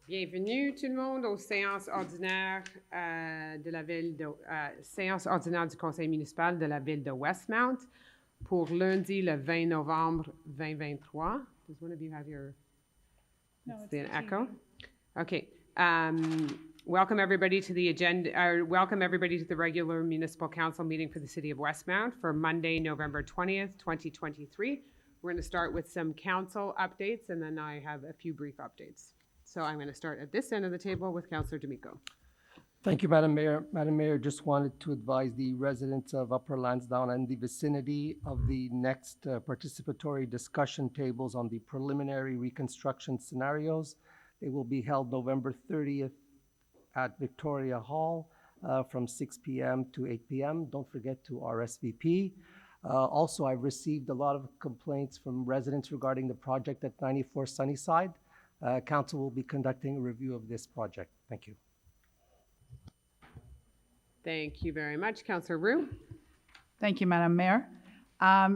Bienvenue tout le monde aux séances ordinaires séances ordinaires du Conseil municipal de la ville de Westmount pour lundi le 20 novembre 2023. Does one of you have your? No, it's it's the the echo. team. Okay. Welcome everybody to the agenda. Welcome everybody to the regular municipal council meeting for the city of Westmount for Monday, November 20th, 2023. We're going to start with some council updates, and then I have a few brief updates. So I'm going to start at this end of the table with Councillor D'Amico. Thank you, Madam Mayor. Madam Mayor, just wanted to advise the residents of Upper Lansdowne and the vicinity of the next participatory discussion tables on the preliminary reconstruction scenarios. They will be held November 30th at Victoria Hall from 6 p.m. to 8 p.m. Don't forget to RSVP. Also, I've received a lot of complaints from residents regarding the project at 94 Sunnyside. Council will be conducting a review of this project. Thank you. Thank you very much. Councillor Roux. Thank you, Madam Mayor.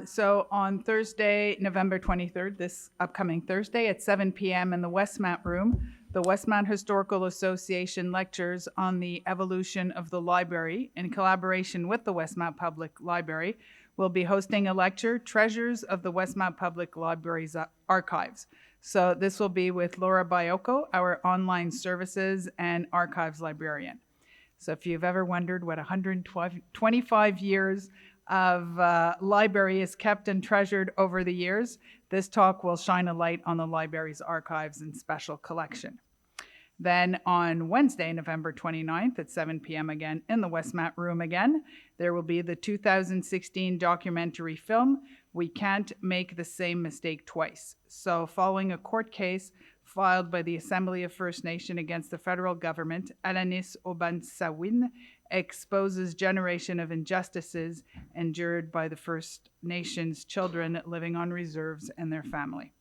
So on Thursday, November 23rd, this upcoming Thursday at 7 p.m. in the Westmount Room, the Westmount Historical Association lectures on the evolution of the library in collaboration with the Westmount Public Library will be hosting a lecture, Treasures of the Westmount Public Library's Archives. So this will be with Laura Biocco, our online services and archives librarian. So if you've ever wondered what 125 years of library is kept and treasured over the years, this talk will shine a light on the library's archives and special collection. Then on Wednesday, November 29th at 7 p.m. again in the Westmount Room again, there will be the 2016 documentary film, We Can't Make the Same Mistake Twice. So following a court case filed by the Assembly of First Nation against the federal government, Alanis Obansawin exposes generation of injustices endured by the First Nations children living on reserves and their family.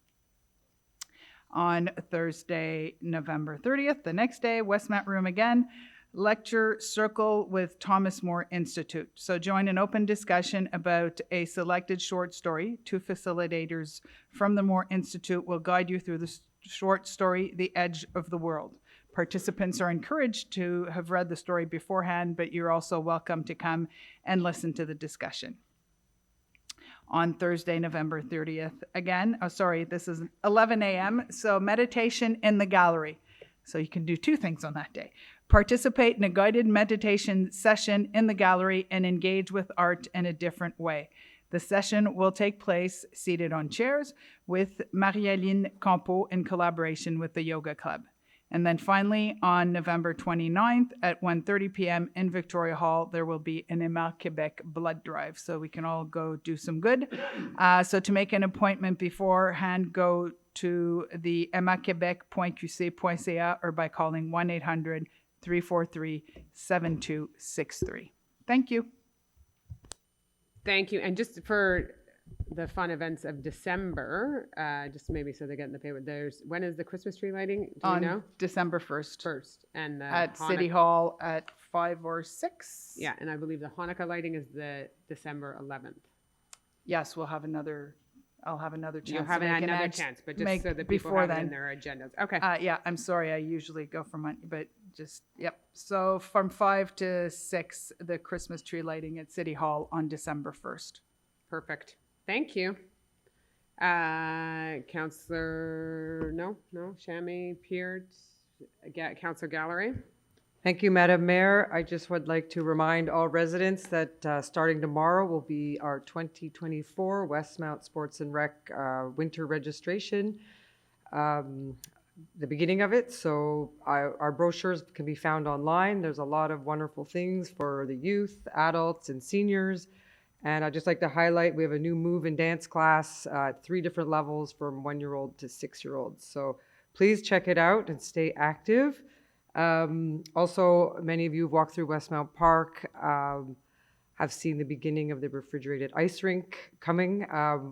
On Thursday, November 30th, the next day, Westmount Room again, lecture circle with Thomas More Institute. So join an open discussion about a selected short story. Two facilitators from the More Institute will guide you through the short story, The Edge of the World. Participants are encouraged to have read the story beforehand, but you're also welcome to come and listen to the discussion. On Thursday, November 30th, again, this is 11 a.m., so meditation in the gallery. So you can do two things on that day. Participate in a guided meditation session in the gallery and engage with art in a different way. The session will take place seated on chairs with Marie-Aline Campo in collaboration with the Yoga Club. And then finally, on November 29th at 1:30 p.m. in Victoria Hall, there will be an Emma Quebec blood drive, so we can all go do some good. So to make an appointment beforehand, go to the emmaquebec.qc.ca or by calling 1-800-343-7263. Thank you. Thank you. And just for the fun events of December, just maybe so they get in the paper, when is the Christmas tree lighting? Do you know? December 1st. And at City Hall at 5 or 6. Yeah, and I believe the Hanukkah lighting is the December 11th. Yes, I'll have another chance. You'll have another chance, but just so that people have it in their agendas. Okay. Yeah, I'm sorry, I usually go for Monday, but just, yep. So from 5 to 6, the Christmas tree lighting at City Hall on December 1st. Perfect. Thank you. Councillor, Shammy, Peart, Councillor Gallery. Thank you, Madam Mayor. I just would like to remind all residents that starting tomorrow will be our 2024 Westmount Sports and Rec winter registration, the beginning of it. So our brochures can be found online. There's a lot of wonderful things for the youth, adults, and seniors. And I'd just like to highlight, we have a new move and dance class at 3 different levels from 1-year-old to 6-year-olds. So please check it out and stay active. Also, many of you have walked through Westmount Park, have seen the beginning of the refrigerated ice rink coming.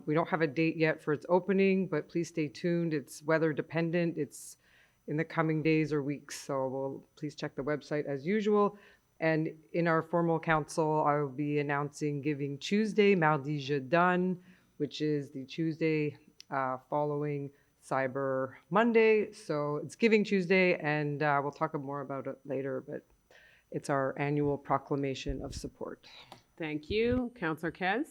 We don't have a date yet for its opening, but please stay tuned. It's weather dependent. It's in the coming days or weeks. So please check the website as usual. And in our formal council, I will be announcing Giving Tuesday, Mardi Jeudi, which is the Tuesday following Cyber Monday. So it's Giving Tuesday, and we'll talk more about it later, but it's our annual proclamation of support. Thank you. Councillor Kez?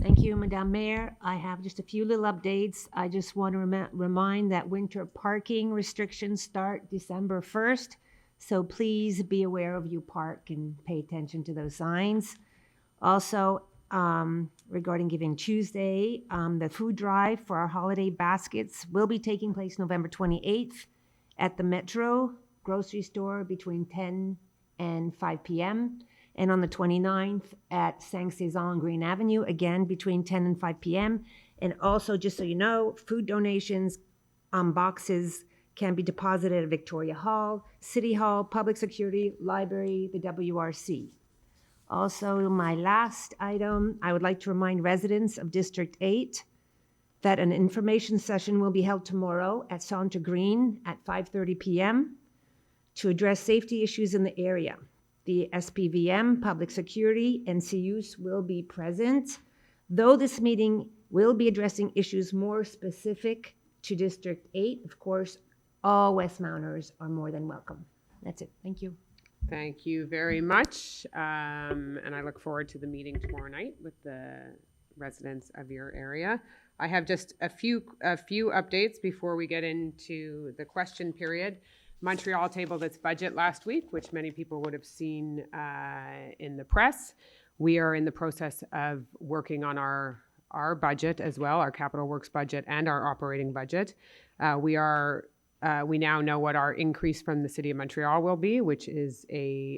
Thank you, Madame Mayor. I have just a few little updates. I just want to remind that winter parking restrictions start December 1st. So please be aware of you park and pay attention to those signs. Also, regarding Giving Tuesday, the food drive for our holiday baskets will be taking place November 28th at the Metro grocery store between 10 and 5 p.m. And on the 29th at Saint-Cézanne Green Avenue, again, between 10 and 5 p.m. And also, just so you know, food donations boxes can be deposited at Victoria Hall, City Hall, Public Security, Library, the WRC. Also, my last item, I would like to remind residents of District 8 that an information session will be held tomorrow at Centre Green at 5:30 p.m. to address safety issues in the area. The SPVM, Public Security, and CUs will be present, though this meeting will be addressing issues more specific to District 8. Of course, all Westmounters are more than welcome. That's it. Thank you. Thank you very much. And I look forward to the meeting tomorrow night with the residents of your area. I have just a few updates before we get into the question period. Montreal tabled its budget last week, which many people would have seen in the press. We are in the process of working on our budget as well, our capital works budget and our operating budget. We now know what our increase from the City of Montreal will be, which is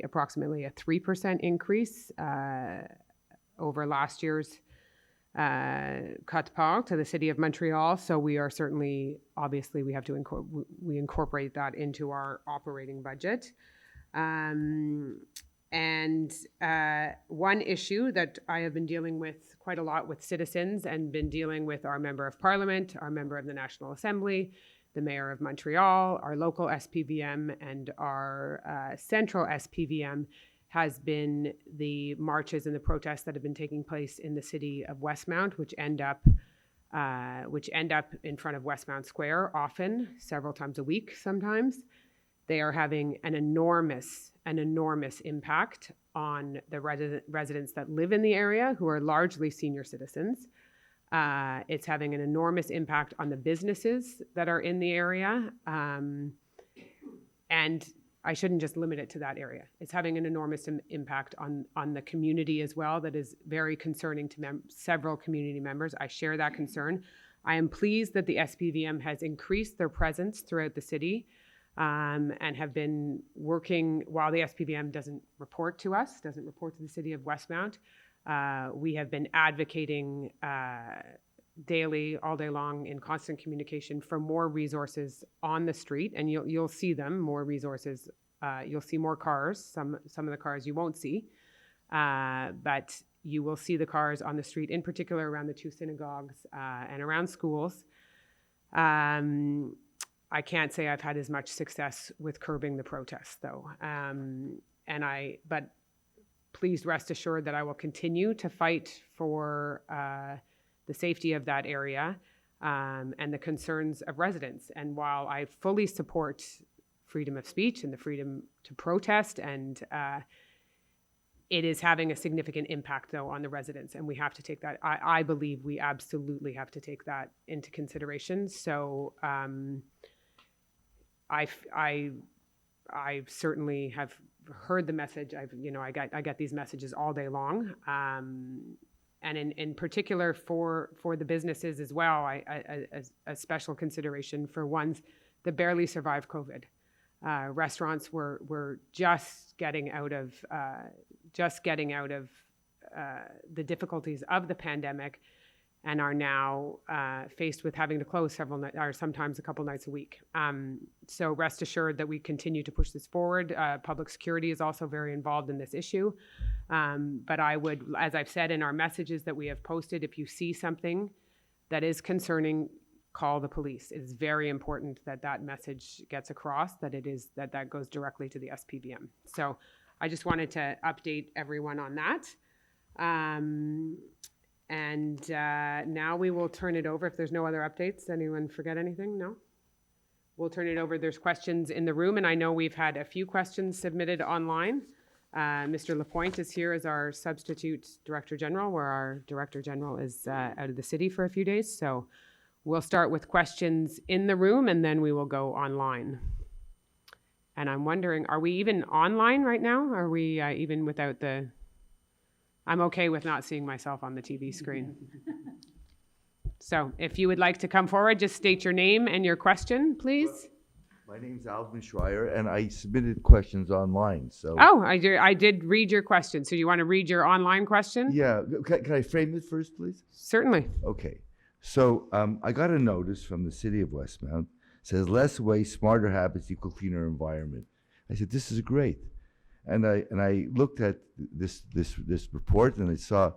approximately a 3% increase over last year's cut to the City of Montreal. So we are certainly, obviously, we have to incorporate that into our operating budget. And one issue that I have been dealing with quite a lot with citizens and been dealing with our Member of Parliament, our Member of the National Assembly, the Mayor of Montreal, our local SPVM, and our central SPVM has been the marches and the protests that have been taking place in the city of Westmount, which end up in front of Westmount Square often, several times a week sometimes. They are having an enormous impact on the residents that live in the area, who are largely senior citizens. It's having an enormous impact on the businesses that are in the area. And I shouldn't just limit it to that area. It's having an enormous impact on the community as well. That is very concerning to several community members. I share that concern. I am pleased that the SPVM has increased their presence throughout the city and have been working, while the SPVM doesn't report to us, doesn't report to the City of Westmount. We have been advocating daily, all day long, in constant communication for more resources on the street, and you'll see them, more resources. You'll see more cars. Some of the cars you won't see, but you will see the cars on the street, in particular around the two synagogues and around schools. I can't say I've had as much success with curbing the protests, though, but please rest assured that I will continue to fight for the safety of that area and the concerns of residents. And while I fully support freedom of speech and the freedom to protest, and it is having a significant impact, though, on the residents, and we have to take that. I believe we absolutely have to take that into consideration. So I certainly have heard the message. I get these messages all day long, and in particular for the businesses as well. A special consideration for ones that barely survived COVID. Restaurants were just getting out of the difficulties of the pandemic, and are now faced with having to close or sometimes a couple nights a week. So rest assured that we continue to push this forward. Public security is also very involved in this issue. But I would, as I've said in our messages that we have posted, if you see something that is concerning, call the police. It is very important that that message gets across, that goes directly to the SPVM. So I just wanted to update everyone on that. And And now we will turn it over. If there's no other updates, anyone forget anything? No? We'll turn it over. There's questions in the room, and I know we've had a few questions submitted online. Mr. Lapointe is here as our substitute Director General, where our Director General is out of the city for a few days. So we'll start with questions in the room, and then we will go online. And I'm wondering, are we even online right now? Are we even without the... I'm okay with not seeing myself on the TV screen. So if you would like to come forward, just state your name and your question, please. My name's Alvin Schreier, and I submitted questions online, so. Oh, I did read your question. So you want to read your online question? Yeah, can I frame it first, please? Certainly. Okay, so I got a notice from the city of Westmount, says less waste, smarter habits equal cleaner environment. I said, this is great. And I looked at this report and I saw,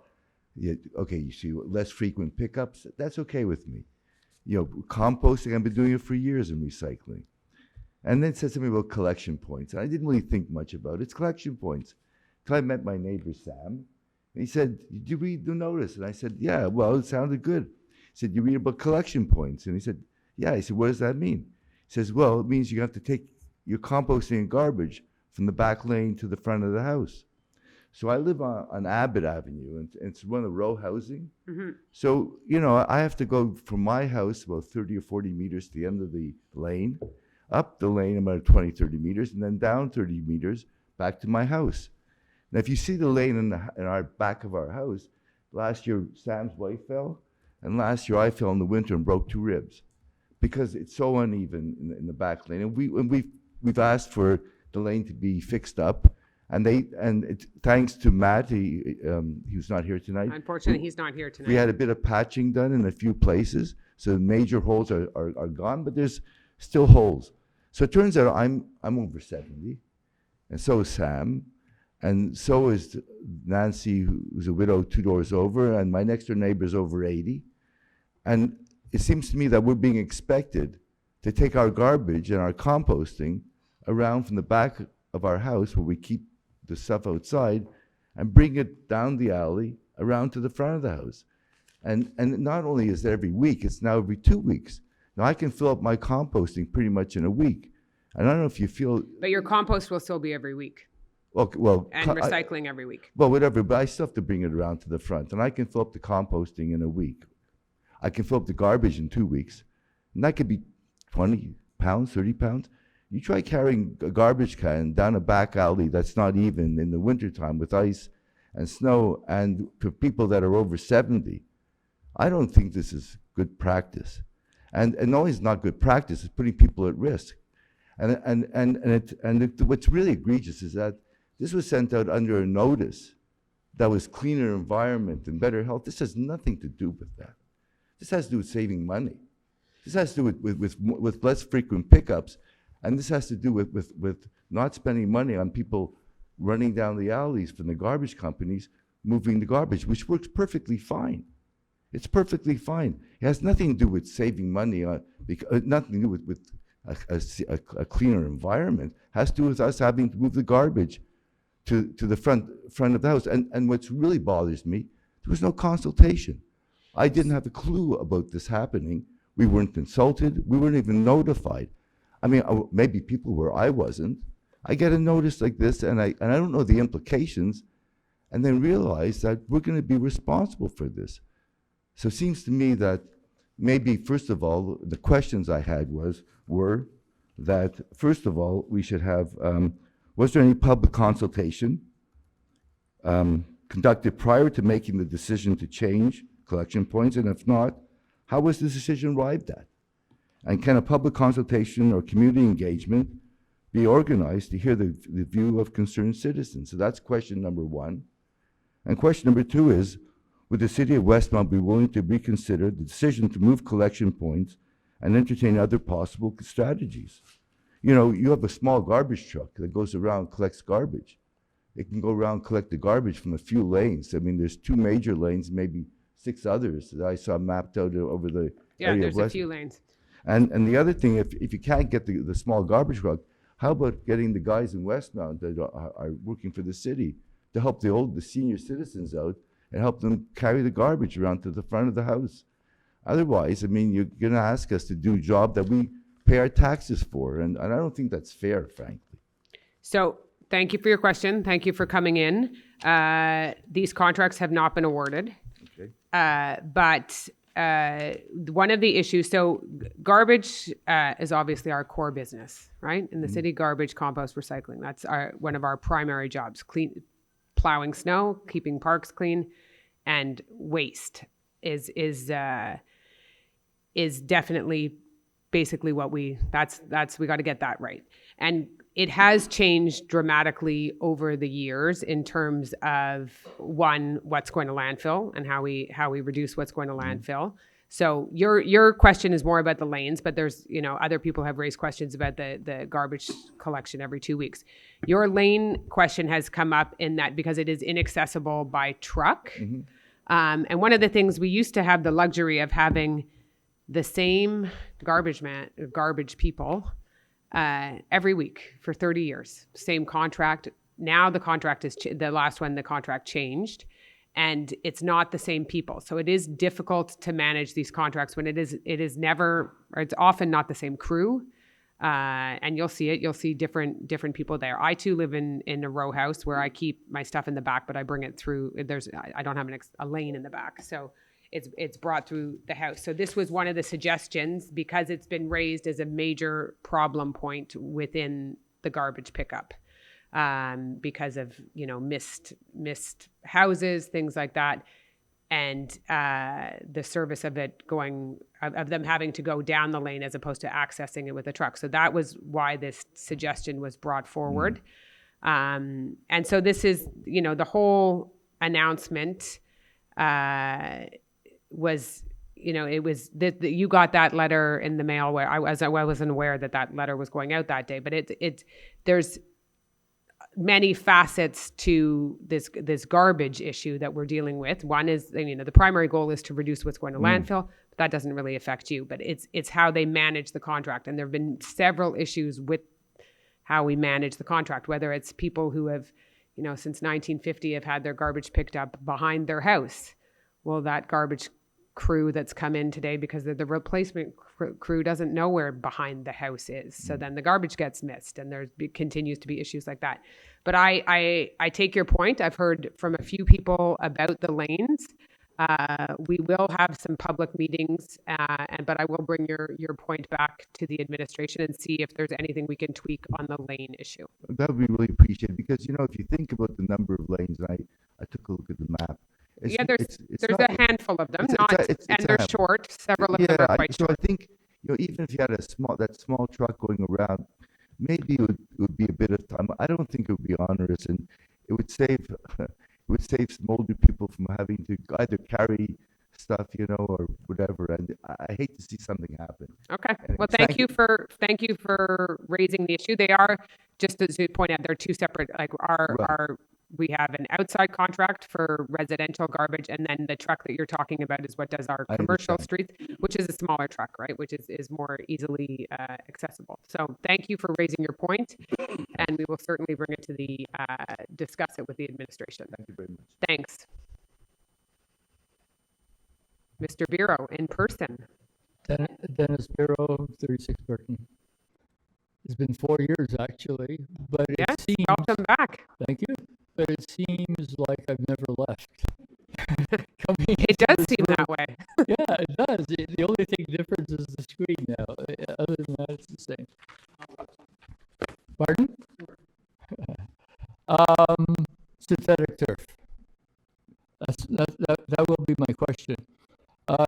yeah, okay, you see less frequent pickups. That's okay with me. You know, composting, I've been doing it for years in recycling. And then it said something about collection points. And I didn't really think much about it. It's collection points. Until I met my neighbor, Sam. And he said, did you read the notice? And I said, yeah, well, it sounded good. He said, you read about collection points? And he said, yeah. I said, what does that mean? He says, well, it means you have to take your composting and garbage from the back lane to the front of the house. So I live on Abbott Avenue, and it's one of the row housing. Mm-hmm. So, you know, I have to go from my house about 30 or 40 meters to the end of the lane, up the lane about 20, 30 meters, and then down 30 meters back to my house. Now, if you see the lane in our back of our house, last year Sam's wife fell, and last year I fell in the winter and broke 2 ribs because it's so uneven in the back lane. And we've asked for the lane to be fixed up. And thanks to Matt, he was not here tonight. Unfortunately, he's not here tonight. We had a bit of patching done in a few places, so major holes are gone, but there's still holes. So it turns out I'm over 70, and so is Sam, and so is Nancy, who's a widow 2 doors over, and my next door neighbor is over 80. And it seems to me that we're being expected to take our garbage and our composting around from the back of our house where we keep the stuff outside and bring it down the alley around to the front of the house. And not only is it every week, it's now every 2 weeks. Now I can fill up my composting pretty much in a week. And I don't know if you feel... But your compost will still be every week. Well, and recycling every week. Well, whatever, but I still have to bring it around to the front. And I can fill up the composting in a week. I can fill up the garbage in 2 weeks. And that could be 20 pounds, 30 pounds. You try carrying a garbage can down a back alley that's not even in the wintertime with ice and snow, and for people that are over 70, I don't think this is good practice. And not only is it not good practice, it's putting people at risk. And what's really egregious is that this was sent out under a notice that was cleaner environment and better health. This has nothing to do with that. This has to do with saving money. This has to do with less frequent pickups. And this has to do with not spending money on people running down the alleys from the garbage companies, moving the garbage, which works perfectly fine. It's perfectly fine. It has nothing to do with saving money, nothing to do with a cleaner environment. It has to do with us having to move the garbage to the front of the house. And what really bothers me, there was no consultation. I didn't have a clue about this happening. We weren't consulted. We weren't even notified. I mean, maybe people were, I wasn't. I get a notice like this, and I don't know the implications, and then realize that we're going to be responsible for this. So it seems to me that maybe, first of all, the questions I had were that, first of all, we should have, was there any public consultation conducted prior to making the decision to change collection points? And if not, how was the decision arrived at? And can a public consultation or community engagement be organized to hear the view of concerned citizens? So that's question number 1. And question number 2 is, would the city of Westmount be willing to reconsider the decision to move collection points and entertain other possible strategies? You know, you have a small garbage truck that goes around, collects garbage. It can go around, collect the garbage from a few lanes. I mean, there's 2 major lanes, maybe 6 others that I saw mapped out over the area there's of West. a few lanes. And the other thing, if you can't get the small garbage truck, how about getting the guys in Westmount that are working for the city to help the senior citizens out and help them carry the garbage around to the front of the house. Otherwise, I mean, you're gonna ask us to do a job that we pay our taxes for, and I don't think that's fair, frankly. So thank you for your question. Thank you for coming in. These contracts have not been awarded. Okay. But one of the issues, so garbage is obviously our core business, right? In the city, garbage, compost, recycling. That's one of our primary jobs. Plowing snow, keeping parks clean, and waste is definitely basically what we got to get that right. And it has changed dramatically over the years in terms of, one, what's going to landfill and how we reduce what's going to landfill. So your question is more about the lanes, but there's, other people have raised questions about the garbage collection every 2 weeks. Your lane question has come up in that because it is inaccessible by truck. And one of the things, we used to have the luxury of having the same garbage people every week for 30 years, same contract. Now the contract is the last one, the contract changed, and it's not the same people. So it is difficult to manage these contracts when it is never, or it's often not the same crew. And you'll see different people there. I too live in a row house where I keep my stuff in the back, but I bring it through. I don't have a lane in the back. So it's brought through the house. So this was one of the suggestions, because it's been raised as a major problem point within the garbage pickup, because of missed houses, things like that, and the service of it of them having to go down the lane as opposed to accessing it with a truck. So that was why this suggestion was brought forward. And so this is the whole announcement. Was it was that you got that letter in the mail where I wasn't aware that letter was going out that day, but there's many facets to this garbage issue that we're dealing with. One is, the primary goal is to reduce what's going to landfill, but that doesn't really affect you, but it's how they manage the contract. And there've been several issues with how we manage the contract, whether it's people who have, since 1950 have had their garbage picked up behind their house. Well, that garbage crew that's come in today, because the replacement crew doesn't know where behind the house is. So then the garbage gets missed, and there continues to be issues like that. But I take your point. I've heard from a few people about the lanes. We will have some public meetings, but I will bring your point back to the administration and see if there's anything we can tweak on the lane issue. That would be really appreciated, because, if you think about the number of lanes, and I took a look at the map. There's a handful of them, they're short. Several of them are quite short. So I think, even if you had that small truck going around, maybe it would be a bit of time. I don't think it would be onerous, and it would save some older people from having to either carry stuff, or whatever. And I hate to see something happen. Okay. Well, thank you for raising the issue. They are, just as you point out, they're two separate. We have an outside contract for residential garbage, and then the truck that you're talking about is what does our commercial streets, which is a smaller truck, right? Which is more easily accessible. So thank you for raising your point, and we will certainly bring it to discuss it with the administration. Thank you very much. Thanks. Mr. Bureau, in person. Dennis Bureau, 36 Burton. It's been 4 years, actually, but it seems... Welcome back. Thank you. But it seems like I've never left. It does seem that way. Yeah, it does. The only thing different is the screen now. Other than that, it's the same. Pardon? Synthetic turf. That will be my question.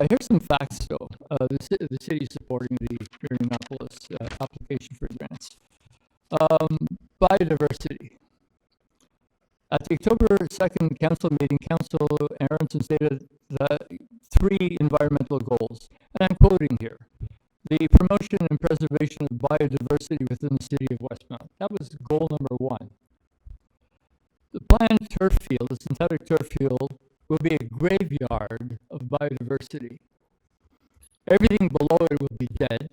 Here's some facts, though. The city is supporting the Indianapolis application for grants. Biodiversity. At the October 2nd council meeting, Council Aronson stated the 3 environmental goals, and I'm quoting here: the promotion and preservation of biodiversity within the city of Westmount. That was goal number 1. The planned turf field, the synthetic turf field, will be a graveyard of biodiversity. Everything below it will be dead,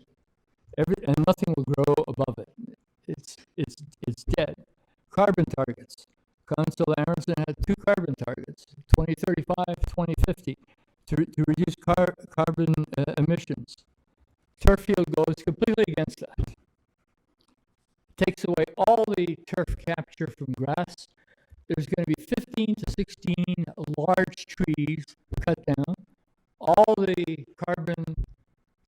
and nothing will grow above it. It's dead. Carbon targets. Council Aronson had 2 carbon targets, 2035 2050 to reduce carbon emissions. Turf field goes completely against that. Takes away all the turf capture from grass. There's going to be 15 to 16 large trees cut down. All the carbon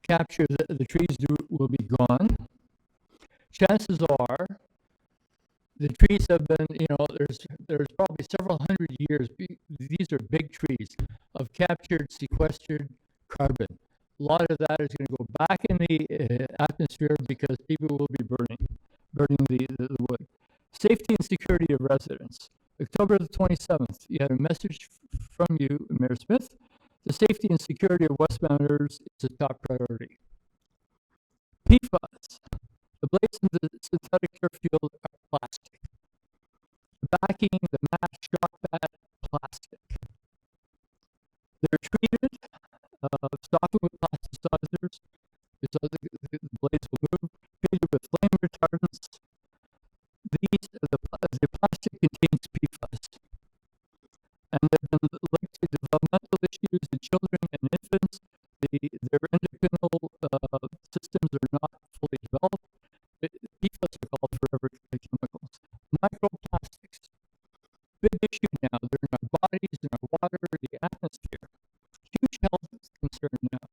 capture that the trees do will be gone. Chances are the trees have been, there's probably several hundred years, these are big trees, of captured, sequestered carbon. A lot of that is going to go back in the atmosphere because people will be burning the wood. Safety and security of residents. October the 27th, you had a message from you, Mayor Smith. The safety and security of Westmounters is a top priority. PFAS. The blades in the synthetic turf field are plastic. The backing, the mat, shock pad, plastic. They're treated, softened with plasticizers, so the blades will move, treated with flame retardants. The plastic contains PFAS, and they've been linked to developmental issues in children and infants. Their endocrinal systems are not fully developed. PFAS are called forever chemicals. Microplastics, big issue now. They're in our bodies, in our water, the atmosphere. Huge health concern now.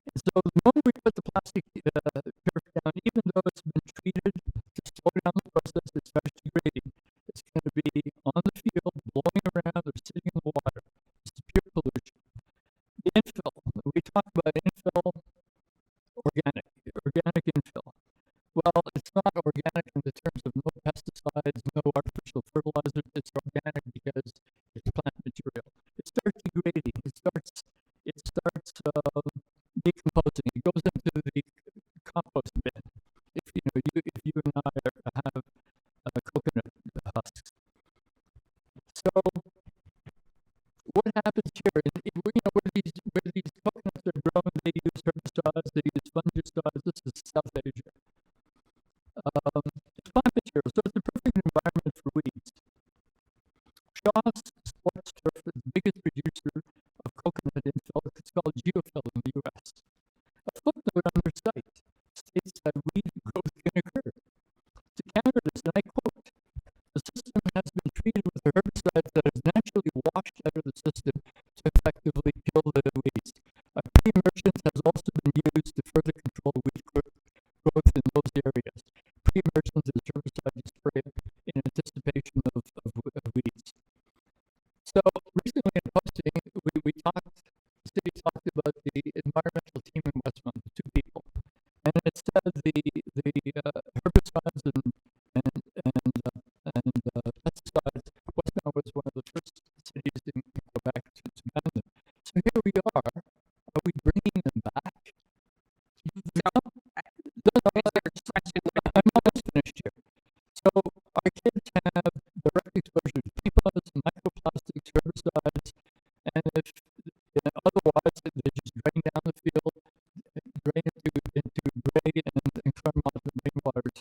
And so the moment we put the plastic turf down, even though it's been treated to slow down the process, it starts degrading. It's going to be on the field, blowing around, or sitting in the water. It's pure pollution. The infill. We talk about infill, organic infill. Well, it's not organic in the terms of no pesticides, no artificial fertilizers. It's organic because it's plant material. It starts degrading. It starts decomposing. It goes into the compost bin. If you and I have coconut husks. So what happens here? Where these coconuts are grown, they use herbicides, they use fungicides. This is South Asia. It's plant material, so it's a perfect environment for weeds. Shaw's Sports Turf is the biggest producer of coconut infill. It's called geofill in the U.S. A footnote on their site states that weed growth can occur. To counter this, and I quote, the system has been treated with a herbicide that is naturally washed out of the system to effectively kill the weeds. A pre-emergence has also been used to further control weed growth in those areas. Pre-emergence is herbicide you spray in anticipation of weeds. So recently in posting, the city talked about the environmental team in Westmount, the two people, and it said the herbicides and pesticides. Westmount was one of the first cities in Quebec to ban them. So here we are. Are we bringing them back? I'm almost finished here. So our kids have direct exposure to PFAS, microplastics, herbicides, and if otherwise they just drain down the field, drain into gray and Claremont and rainwaters.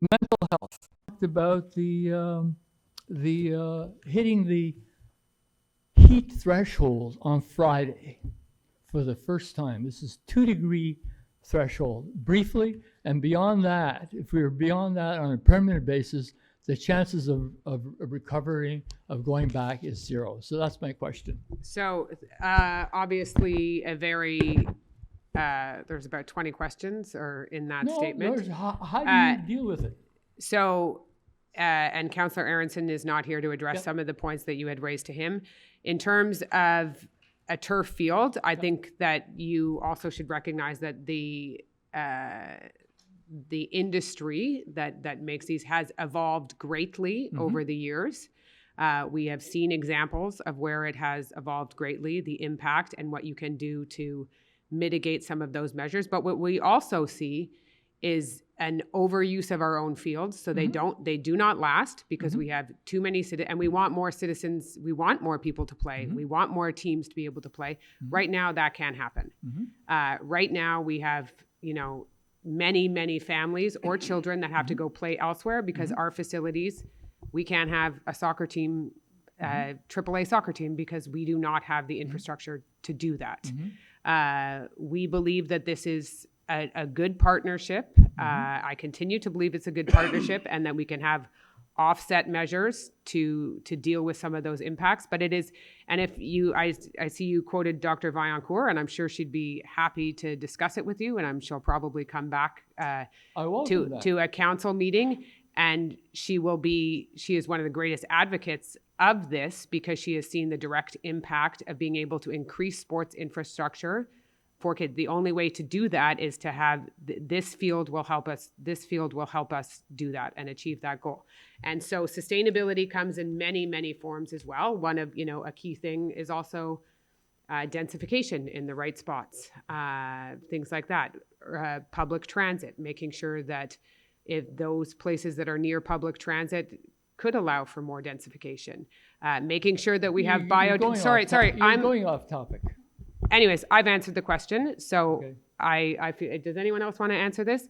Mental health. Talked about the hitting the heat threshold on Friday for the first time. This is 2-degree threshold briefly, and beyond that, if we were beyond that on a permanent basis, the chances of recovering, of going back is 0. So that's my question. So obviously a very, there's about 20 questions or in that statement. How do you deal with it? So, and Councillor Aronson is not here to address some of the points that you had raised to him. In terms of a turf field, I think that you also should recognize that the industry that makes these has evolved greatly over the years. We have seen examples of where it has evolved greatly, the impact and what you can do to mitigate some of those measures. But what we also see is an overuse of our own fields. So they do not last because we have too many and we want more citizens. We want more people to play. We want more teams to be able to play. Right now, that can't happen. Right now, we have, many families or children that have to go play elsewhere because our facilities, we can't have a soccer team AAA soccer team because we do not have the infrastructure to do that. We believe that this is a good partnership. I continue to believe it's a good partnership and that we can have offset measures to deal with some of those impacts. But it is, and if you, I see you quoted Dr. Vaillancourt, and I'm sure she'd be happy to discuss it with you, and she'll probably come back I welcome that. to a council meeting. And she is one of the greatest advocates of this because she has seen the direct impact of being able to increase sports infrastructure for kids. The only way to do that is to have this field will help us do that and achieve that goal. And so sustainability comes in many, many forms as well. One of, a key thing is also densification in the right spots, things like that. Public transit, making sure that if those places that are near public transit could allow for more densification, making sure that we have You're going off topic. Anyways, I've answered the question, so Okay. I feel, does anyone else want to answer this?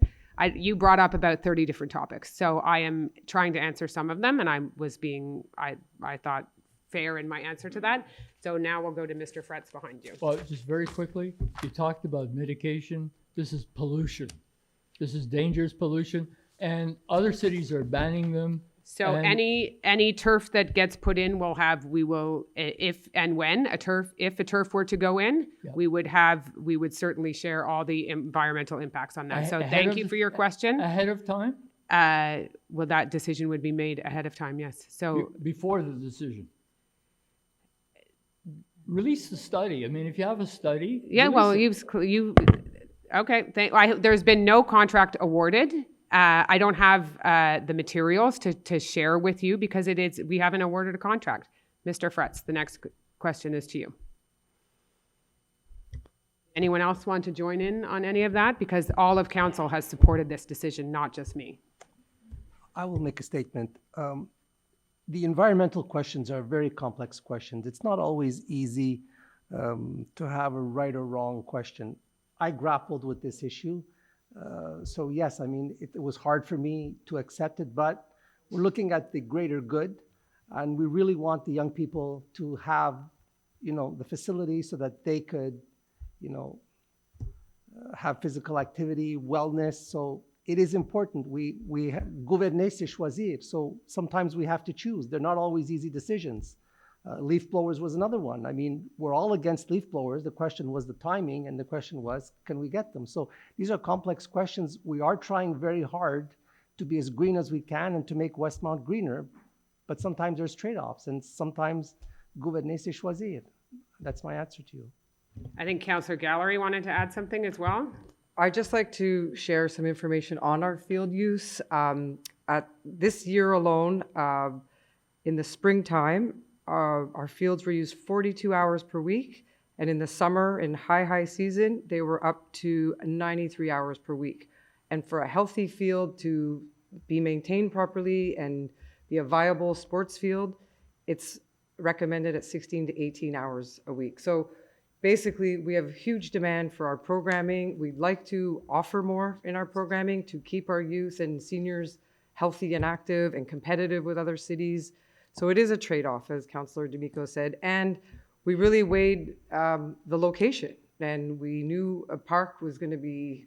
You brought up about 30 different topics, so I am trying to answer some of them, and I was being, I thought, fair in my answer to that. So now we'll go to Mr. Fretz behind you. Well, just very quickly, you talked about mitigation. This is pollution. This is dangerous pollution, and other cities are banning them. So And- any turf that gets put in if a turf were to go in, Yeah. we would certainly share all the environmental impacts on that. So Ahead thank of- you for your question. Ahead of time? Well, that decision would be made ahead of time, yes. So Before the decision? Release the study. I mean, if you have a study. yeah, release well, it. okay. There's been no contract awarded. I don't have the materials to share with you because we haven't awarded a contract. Mr. Fretz, the next question is to you. Anyone else want to join in on any of that? Because all of council has supported this decision, not just me. I will make a statement. The environmental questions are very complex questions. It's not always easy to have a right or wrong question. I grappled with this issue. So yes, I mean, it was hard for me to accept it, but we're looking at the greater good, and we really want the young people to have, the facility so that they could, have physical activity, wellness. So it is important. Gouverner, c'est choisir. So sometimes we have to choose. They're not always easy decisions. Leaf blowers was another one. I mean, we're all against leaf blowers. The question was the timing, and the question was, can we get them? So these are complex questions. We are trying very hard to be as green as we can and to make Westmount greener, but sometimes there's trade-offs, and sometimes gouverner, c'est choisir. That's my answer to you. I think Councillor Gallery wanted to add something as well. I'd just like to share some information on our field use. At this year alone, in the springtime, our fields were used 42 hours per week, and in the summer, in high season, they were up to 93 hours per week. And for a healthy field to be maintained properly and be a viable sports field, it's recommended at 16 to 18 hours a week. So basically, we have huge demand for our programming. We'd like to offer more in our programming to keep our youth and seniors healthy and active and competitive with other cities. So it is a trade-off, as Councillor D'Amico said. And we really weighed the location. And we knew a park was going to be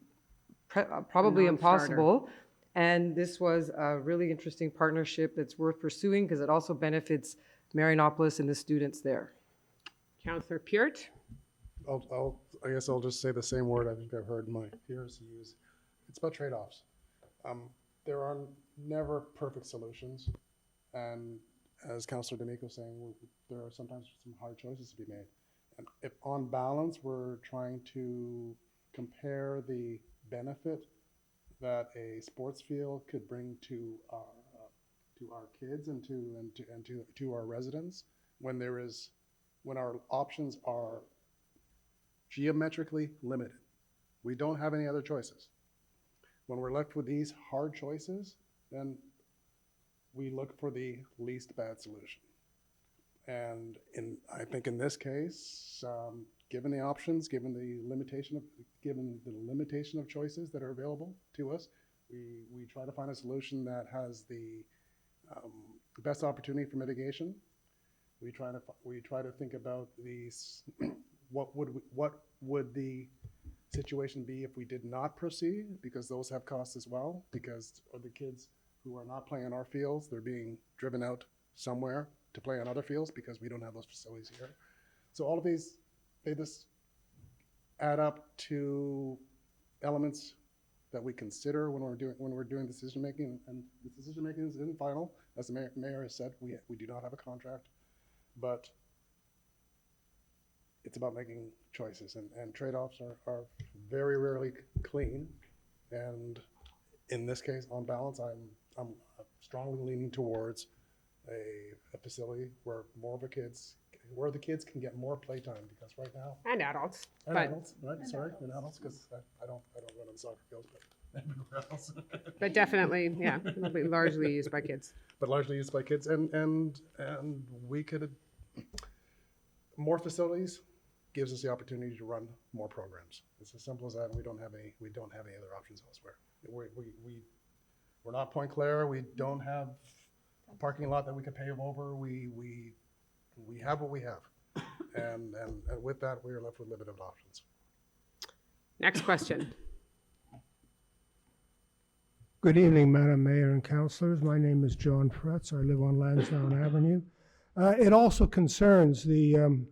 probably A non-starter. impossible. And this was a really interesting partnership that's worth pursuing because it also benefits Marianopolis and the students there. Councillor Peart. I guess I'll just say the same word I think I've heard my peers use. It's about trade-offs. There are never perfect solutions. And as Councillor D'Amico was saying, there are sometimes some hard choices to be made. And if on balance, we're trying to compare the benefit that a sports field could bring to our kids and to our residents, when our options are geometrically limited. We don't have any other choices. When we're left with these hard choices, then we look for the least bad solution. And I think in this case, given the options, given the limitation of choices that are available to us, we try to find a solution that has the best opportunity for mitigation, We try to think about these, what would the situation be if we did not proceed, because those have costs as well, because of the kids who are not playing on our fields, they're being driven out somewhere to play on other fields because we don't have those facilities here. So all of these, they just add up to elements that we consider when we're doing decision making, and the decision making isn't final. As the mayor has said, we do not have a contract, but it's about making choices, and trade-offs are very rarely clean. And in this case, on balance, I'm strongly leaning towards a facility where the kids can get more playtime, because right now, And adults, and but, adults, right? Sorry, and adults, because I don't run on the soccer field, but everywhere else. but definitely, yeah, it'll be largely used by kids. But largely used by kids, and we could, more facilities gives us the opportunity to run more programs. It's as simple as that. We don't have any other options elsewhere. We're not Point Claire. We don't have a parking lot that we could pave over. We have what we have, and with that, we are left with limited options. Next question. Good evening, Madam Mayor and Councilors. My name is John Fretz. I live on Lansdowne Avenue. It also concerns the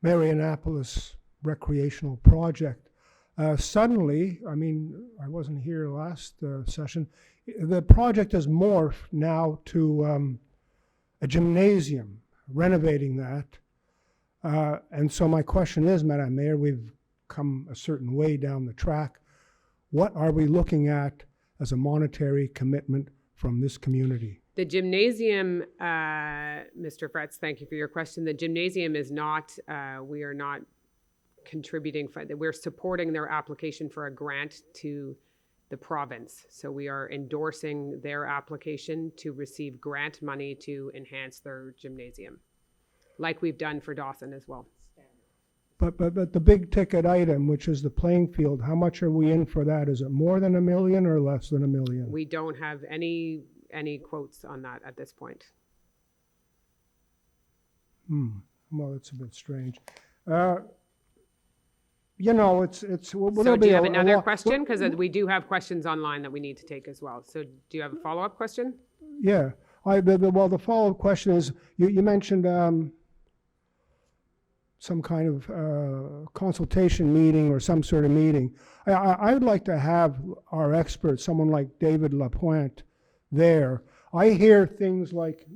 Marianapolis recreational project. Suddenly, I mean, I wasn't here last session, the project has morphed now to a gymnasium, renovating that. And so my question is, Madam Mayor, we've come a certain way down the track. What are we looking at as a monetary commitment from this community? The gymnasium, Mr. Fretz, thank you for your question. The gymnasium is not, we are not contributing, we're supporting their application for a grant to the province. So we are endorsing their application to receive grant money to enhance their gymnasium, like we've done for Dawson as well. But the big ticket item, which is the playing field, how much are we in for that? Is it more than $1 million or less than $1 million? We don't have any quotes on that at this point. Well, it's a bit strange. You know, it's. So do you have another question? Because we do have questions online that we need to take as well. So do you have a follow-up question? Yeah. Well, the follow-up question is, you mentioned some kind of consultation meeting or some sort of meeting. I would like to have our expert, someone like David Lapointe, there. I hear things like,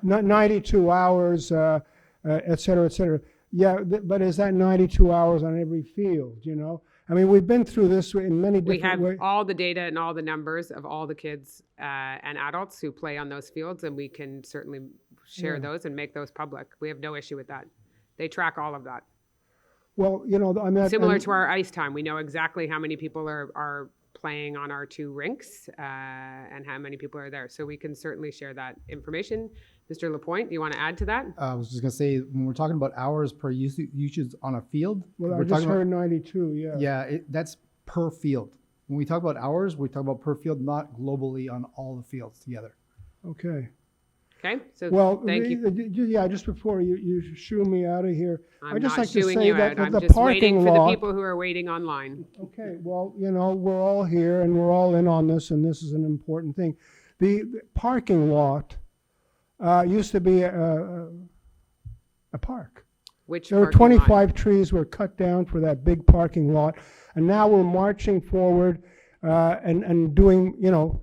92 hours, et cetera, et cetera. Yeah, but is that 92 hours on every field, you know? I mean, we've been through this in many different ways. We have all the data and all the numbers of all the kids and adults who play on those fields, and we can certainly share those and make those public. We have no issue with that. They track all of that. Well, you know, I mean, Similar to our ice time, we know exactly how many people are playing on our 2 rinks and how many people are there. So we can certainly share that information. Mr. Lapointe, do you want to add to that? I was just going to say, when we're talking about hours per usage on a field, well, I we're just talking heard about, 92, yeah. yeah, that's per field. When we talk about hours, we talk about per field, not globally on all the fields together. Okay. Okay, so Well, thank you. Just before you shoo me out of here, I'm I'd just not like to shooing say you that out. I'm the just parking waiting for lot. the people who are waiting online. Okay, well, you know, we're all here and we're all in on this, and this is an important thing. The parking lot used to be a park. Which There were parking lot? 25 trees were cut down for that big parking lot, and now we're marching forward and doing, you know,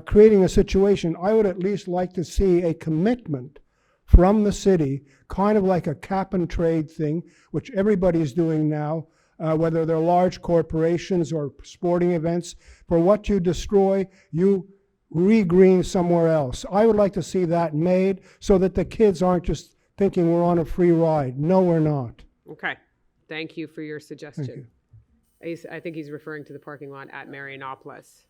creating a situation. I would at least like to see a commitment from the city, kind of like a cap and trade thing, which everybody's doing now, whether they're large corporations or sporting events. For what you destroy, you regreen somewhere else. I would like to see that made so that the kids aren't just thinking we're on a free ride. No, we're not. Okay, thank you for your suggestion. I think he's referring to the parking lot at Marianopolis.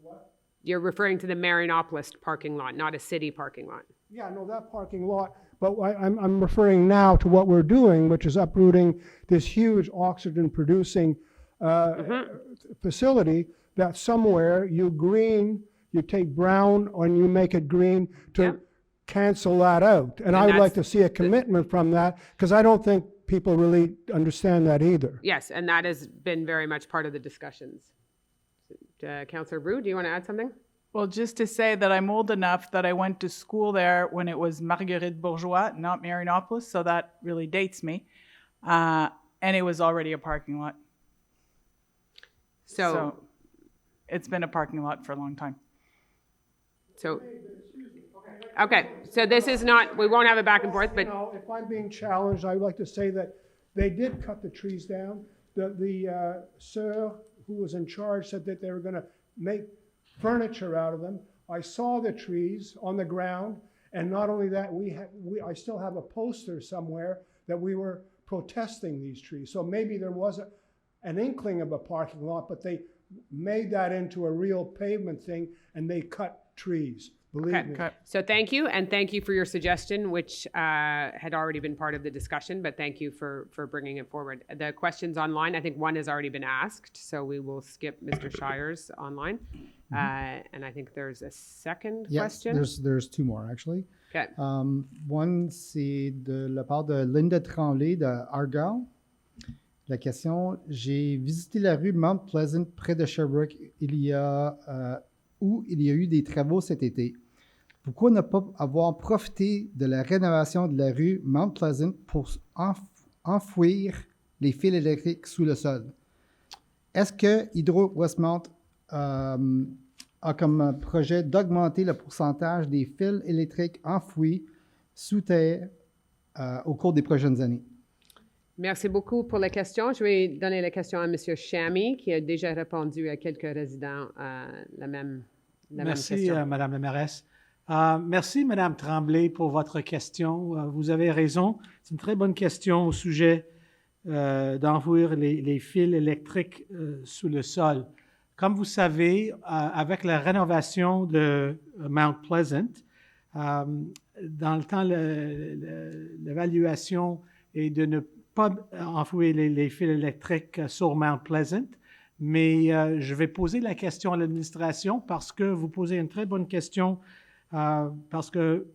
What? You're referring to the Marianopolis parking lot, not a city parking lot. Yeah, no, that parking lot, but I'm referring now to what we're doing, which is uprooting this huge oxygen-producing facility that somewhere you green you take brown and you make it green to Yep. cancel that out. And I would like to see a commitment from that, because I don't think people really understand that either. Yes, and that has been very much part of the discussions. Councillor Brew, do you want to add something? Well, just to say that I'm old enough that I went to school there when it was Marguerite Bourgeois, not Marianopolis, so that really dates me. And it was already a parking lot. So it's been a parking lot for a long time. Okay, so this is not, we won't have it back and forth, but Now, if I'm being challenged, I would like to say that they did cut the trees down. The sir who was in charge said that they were going to make furniture out of them. I saw the trees on the ground, and not only that, I still have a poster somewhere that we were protesting these trees. So maybe there was an inkling of a parking lot, but they made that into a real pavement thing, and they cut trees. Believe me. okay. So thank you, and thank you for your suggestion, which had already been part of the discussion, but thank you for bringing it forward. The questions online, I think one has already been asked, so we will skip Mr. Shire's online. And I think there's a second Yes, question. there's two more actually. Okay. One, c'est de la part de Linda Tremblay de Argyle. La question, j'ai visité la rue Mount Pleasant près de Sherbrooke où il y a eu des travaux cet été. Pourquoi ne pas avoir profité de la rénovation de la rue Mount Pleasant pour enfouir les fils électriques sous le sol? Est-ce que Hydro-Westmount a comme projet d'augmenter le pourcentage des fils électriques enfouis sous terre au cours des prochaines années? Merci beaucoup pour la question. Je vais donner la question à M. Chamy, qui a déjà répondu à quelques résidents la même Merci, question. Madame la mairesse. Merci, Madame Tremblay, pour votre question. Vous avez raison. C'est une très bonne question au sujet d'enfouir les fils électriques sous le sol. Comme vous savez, avec la rénovation de Mount Pleasant, dans le temps, l'évaluation est de ne pas enfouir les fils électriques sur Mount Pleasant, mais je vais poser la question à l'administration parce que vous posez une très bonne question, parce que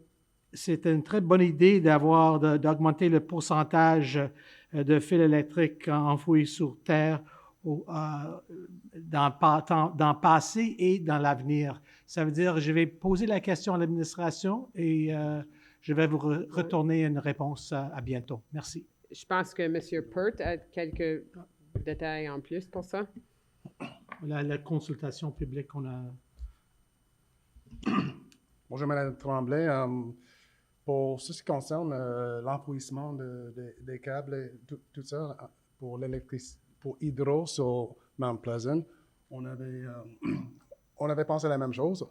c'est une très bonne idée d'augmenter le pourcentage de fils électriques enfouis sur terre dans le passé et dans l'avenir. Ça veut dire, je vais poser la question à l'administration et je vais vous retourner une réponse à bientôt. Merci. Je pense que M. Pert a quelques détails en plus pour ça. La consultation publique qu'on a. Bonjour, Mme Tremblay. Pour ce qui concerne l'enfouissement des câbles et tout ça, pour Hydro sur Mount Pleasant, on avait pensé la même chose,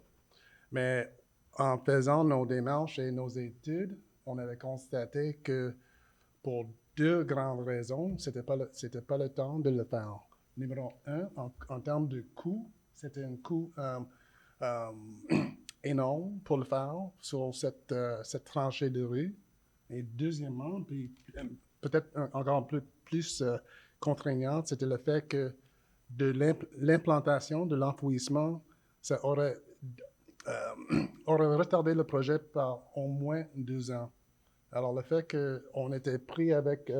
mais en faisant nos démarches et nos études, on avait constaté que pour deux grandes raisons, c'était pas le temps de le faire. Numéro un, en termes de coût, c'était un coût énorme pour le faire sur cette tranchée de rue. Et deuxièmement, puis peut-être encore plus contraignant, c'était le fait que de l'implantation de l'enfouissement, ça aurait retardé le projet par au moins 2 ans. Alors, le fait qu'on était pris avec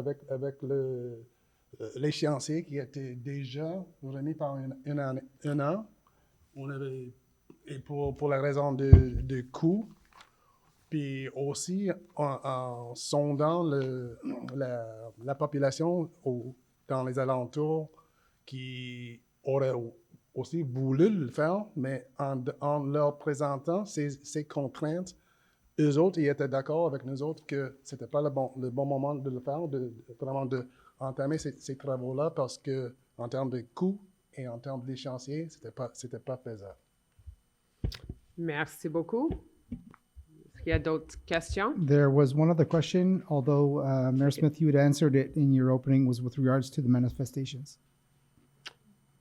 l'échéancier qui était déjà remis par un an, et pour la raison de coût, puis aussi en sondant la population dans les alentours qui aurait aussi voulu le faire, mais en leur présentant ces contraintes, eux autres, ils étaient d'accord avec nous autres que c'était pas le bon moment de le faire, vraiment d'entamer ces travaux-là, parce que en termes de coût et en termes d'échéancier, c'était pas faisable. Merci beaucoup. Est-ce qu'il y a d'autres questions? There was one other question, although Mayor Smith, you had answered it in your opening, was with regards to the manifestations.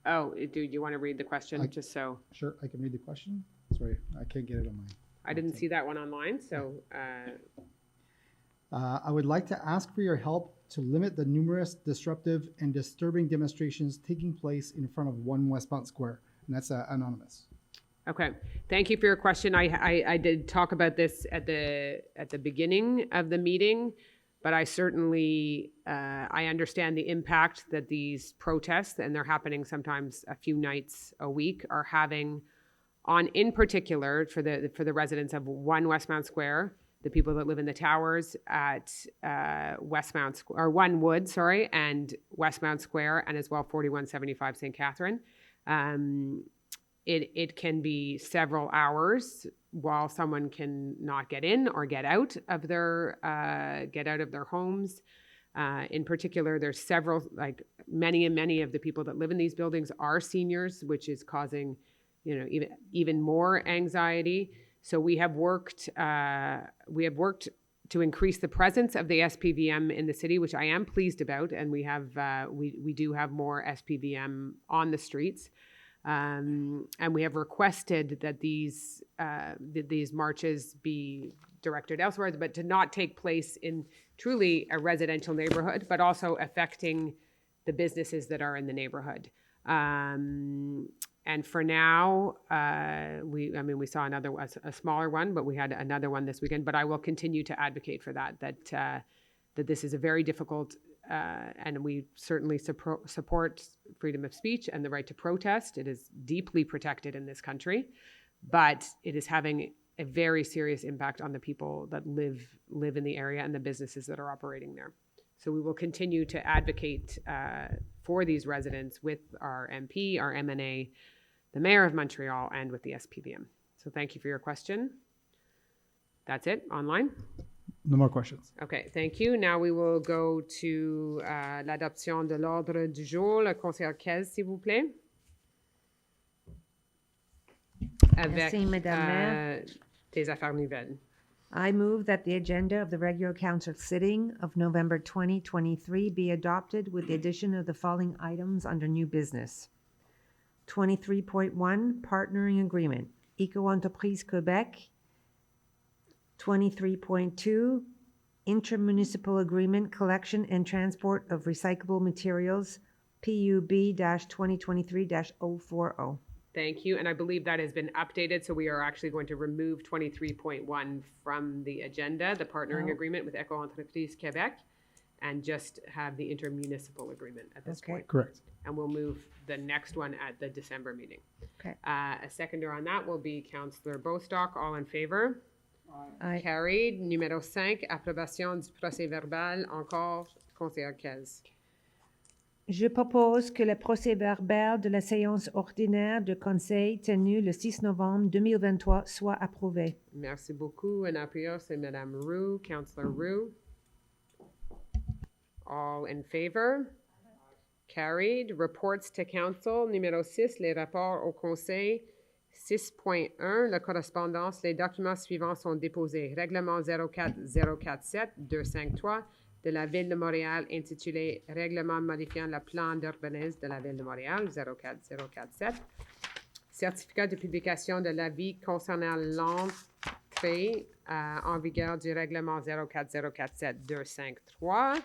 Oh, do you want to read the question just so? Sure, I can read the question. Sorry, I can't get it on my. I didn't see that one online, so I would like to ask for your help to limit the numerous disruptive and disturbing demonstrations taking place in front of 1 Westmount Square. And that's anonymous. Okay, thank you for your question. I did talk about this at the beginning of the meeting, but I certainly, I understand the impact that these protests, and they're happening sometimes a few nights a week, are having on, in particular, for the residents of 1 Westmount Square, the people that live in the towers at Westmount, or 1 Wood, sorry, and Westmount Square, and as well 4175 St. Catherine. It can be several hours while someone can not get in or get out of their homes. In particular, there's several, like many of the people that live in these buildings are seniors, which is causing, even more anxiety. So we have worked to increase the presence of the SPVM in the city, which I am pleased about, and we do have more SPVM on the streets. And we have requested that these marches be directed elsewhere, but to not take place in truly a residential neighborhood, but also affecting the businesses that are in the neighborhood. And for now, we saw a smaller one, but we had another one this weekend. But I will continue to advocate for that this is a very difficult, and we certainly support freedom of speech and the right to protest. It is deeply protected in this country, but it is having a very serious impact on the people that live in the area and the businesses that are operating there. So we will continue to advocate for these residents with our MP, our MNA, the Mayor of Montreal, and with the SPVM. So thank you for your question. That's it, online? No more questions. Okay, thank you. Now we will go to l'adoption de l'ordre du jour. Le conseiller Kez, s'il vous plaît. Avec Merci, Madame Maire. des affaires nouvelles. I move that the agenda of the regular council sitting of November 2023 be adopted with the addition of the following items under new business. 23.1, Partnering Agreement, Eco-Entreprise Quebec. 23.2, Intermunicipal Agreement, Collection and Transport of Recyclable Materials, PUB-2023-040. Thank you, and I believe that has been updated, so we are actually going to remove 23.1 from the agenda, the partnering agreement with Eco-Entreprise Québec, and just have the intermunicipal agreement at this point. Correct. And we'll move the next one at the December meeting. Okay. A seconder on that will be Councillor Bostock. All in favor? Aye. Carried. Numéro 5, approbation du procès-verbal. Encore, Conseiller Kez. Je propose que le procès-verbal de la séance ordinaire de Conseil tenue le 6 novembre 2023 soit approuvé. Merci beaucoup. En appuyant, c'est Madame Roux, Councillor Roux. All in favor? Carried. Reports to Council. Numéro 6, les rapports au Conseil. 6.1, la correspondance. Les documents suivants sont déposés. Règlement 04047-253 de la Ville de Montréal intitulé Règlement modifiant le plan d'urbanisme de la Ville de Montréal 04047. Certificat de publication de l'avis concernant l'entrée en vigueur du règlement 04047-253.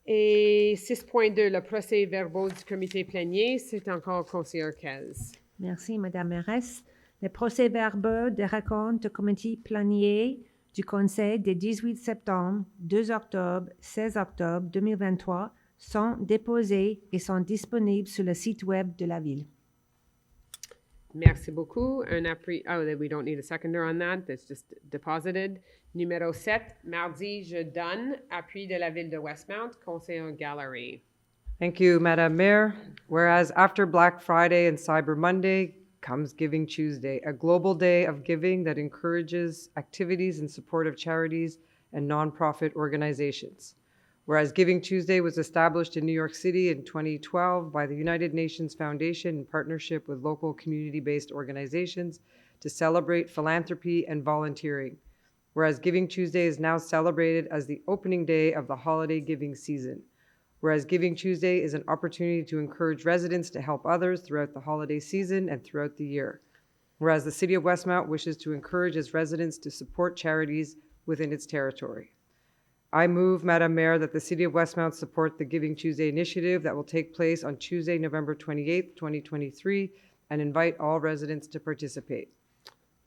Et 6.2, le procès-verbaux du comité plénier, c'est encore conseiller Kez. Merci, Madame Mairesse. Les procès-verbaux des rencontres du comité plénier du Conseil des 18 septembre, 2 octobre, 16 octobre 2023 sont déposés et sont disponibles sur le site web de la Ville. Merci beaucoup. Un appui. Oh, we don't need a seconder on that. That's just deposited. Numéro 7, mardi, je donne appui de la Ville de Westmount, conseiller Gallery. Thank you, Madam Mayor. Whereas after Black Friday and Cyber Monday comes Giving Tuesday, a global day of giving that encourages activities in support of charities and nonprofit organizations. Whereas Giving Tuesday was established in New York City in 2012 by the United Nations Foundation in partnership with local community-based organizations to celebrate philanthropy and volunteering. Whereas Giving Tuesday is now celebrated as the opening day of the holiday giving season. Whereas Giving Tuesday is an opportunity to encourage residents to help others throughout the holiday season and throughout the year. Whereas the City of Westmount wishes to encourage its residents to support charities within its territory. I move, Madam Mayor, that the City of Westmount support the Giving Tuesday initiative that will take place on Tuesday, November 28th, 2023, and invite all residents to participate.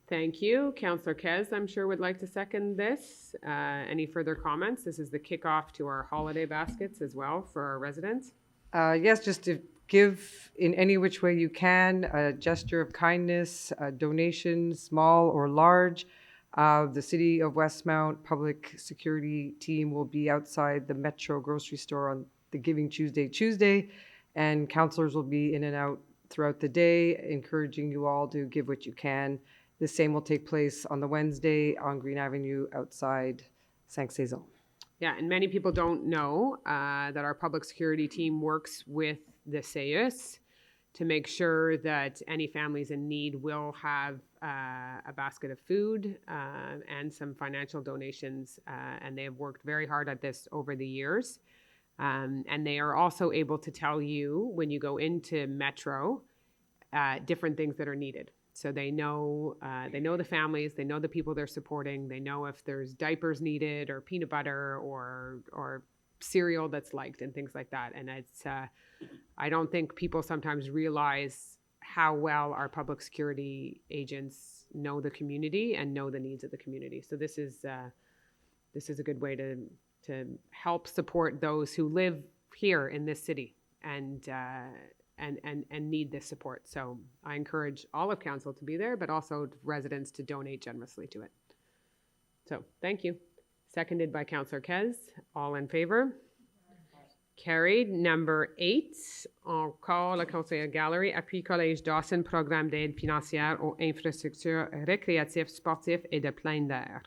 Thank you. Councillor Kez, I'm sure would like to second this. Any further comments? This is the kickoff to our holiday baskets as well for our residents. Yes, just to give in any which way you can, a gesture of kindness, a donation, small or large. The City of Westmount Public Security team will be outside the Metro grocery store on the Giving Tuesday, and councillors will be in and out throughout the day, encouraging you all to give what you can. The same will take place on the Wednesday on Green Avenue outside Saint-Saison. Yeah, and many people don't know that our public security team works with the CEUS to make sure that any families in need will have a basket of food and some financial donations. And they have worked very hard at this over the years. And they are also able to tell you when you go into Metro different things that are needed. So they know the families, they know the people they're supporting, they know if there's diapers needed or peanut butter or cereal that's liked and things like that. And it's I don't think people sometimes realize how well our public security agents know the community and know the needs of the community. So this is a good way to help support those who live here in this city and need this support. So I encourage all of council to be there, but also residents to donate generously to it. So thank you. Seconded by Councillor Kez. All in favor? Carried. Number 8, encore le conseiller Gallery, appui Collège Dawson, programme d'aide financière aux infrastructures récréatives, sportives et de plein air.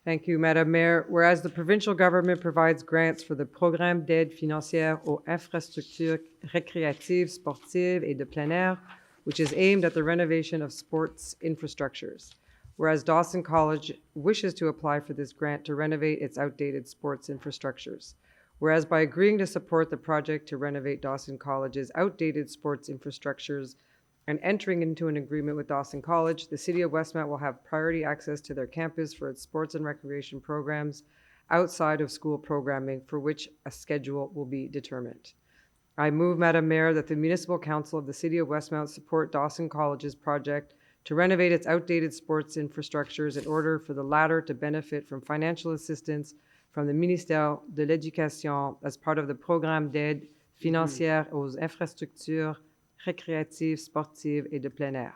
Thank you, Madam Mayor. Whereas the provincial government provides grants for the Programme d'aide financière aux infrastructures récréatives, sportives et de plein air, which is aimed at the renovation of sports infrastructures. Whereas Dawson College wishes to apply for this grant to renovate its outdated sports infrastructures. Whereas by agreeing to support the project to renovate Dawson College's outdated sports infrastructures and entering into an agreement with Dawson College, the City of Westmount will have priority access to their campus for its sports and recreation programs outside of school programming, for which a schedule will be determined. I move, Madam Mayor, that the Municipal Council of the City of Westmount support Dawson College's project to renovate its outdated sports infrastructures in order for the latter to benefit from financial assistance from the Ministère de l'Éducation as part of the Programme d'aide financière aux infrastructures récréatives, sportives et de plein air.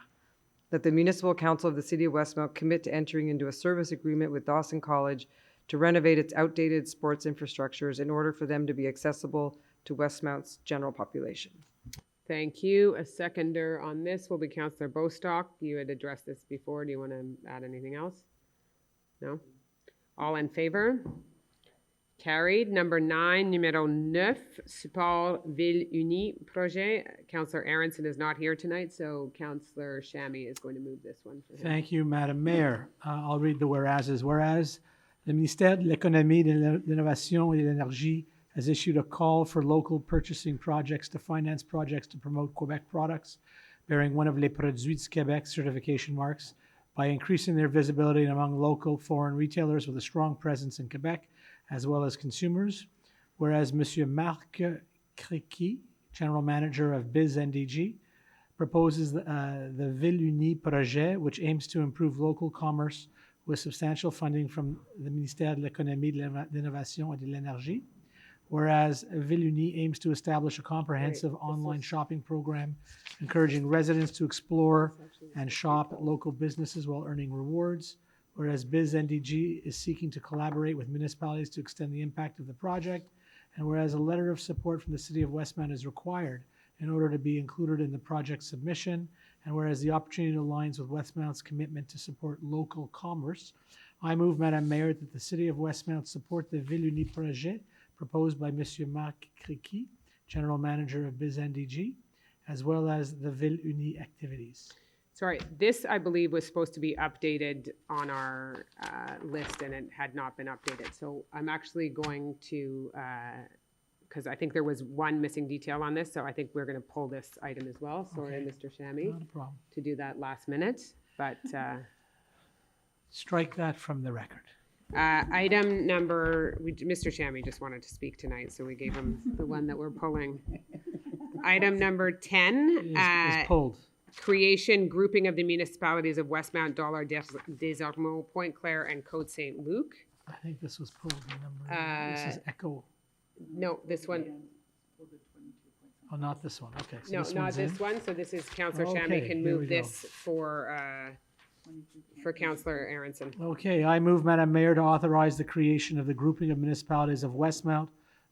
That the Municipal Council of the City of Westmount commit to entering into a service agreement with Dawson College to renovate its outdated sports infrastructures in order for them to be accessible to Westmount's general population. Thank you. A seconder on this will be Councillor Bostock. You had addressed this before. Do you want to add anything else? No? All in favor? Carried. Number 9, numéro 9, support Ville Unie projet. Councillor Aronson is not here tonight, so Councillor Shammy is going to move this one for him. Thank you, Madam Mayor. I'll read the whereases. Whereas the Ministère de l'Économie, de l'Innovation et de l'Énergie has issued a call for local purchasing projects to finance projects to promote Quebec products bearing one of Les Produits du Québec certification marks by increasing their visibility among local foreign retailers with a strong presence in Quebec, as well as consumers. Whereas Monsieur Marc Criqui, General Manager of Biz NDG, proposes the Ville Unie projet, which aims to improve local commerce with substantial funding from the Ministère de l'Économie, de l'Innovation et de l'Énergie. Whereas Ville Unie aims to establish a comprehensive online shopping program, encouraging residents to explore and shop at local businesses while earning rewards. Whereas Biz NDG is seeking to collaborate with municipalities to extend the impact of the project. And whereas a letter of support from the City of Westmount is required in order to be included in the project submission. And whereas the opportunity aligns with Westmount's commitment to support local commerce, I move, Madam Mayor, that the City of Westmount support the Ville Unie projet proposed by Monsieur Marc Criqui, General Manager of Biz NDG, as well as the Ville Unie activities. Sorry, this I believe was supposed to be updated on our list and it had not been updated. So I'm actually going to, because I think there was one missing detail on this, so I think we're going to pull this item as well. Sorry, Okay. Mr. Shammy, Not a problem. to do that last minute, but Strike that from the record. item number, Mr. Shammy just wanted to speak tonight, so we gave him the one that we're pulling. Item number 10, Is pulled. creation, grouping of the municipalities of Westmount, Dollard, Des Ormeaux, Pointe Claire, and Côte Saint Luc. I think this was pulled. This is Echo. No, this one, Oh, not this one. Okay. So no, this not one's this in. one. So this is Councillor Okay, Shammy can here move we go. this for Councillor Aronson. Okay, I move, Madam Mayor, to authorize the creation of the grouping of municipalities of Westmount,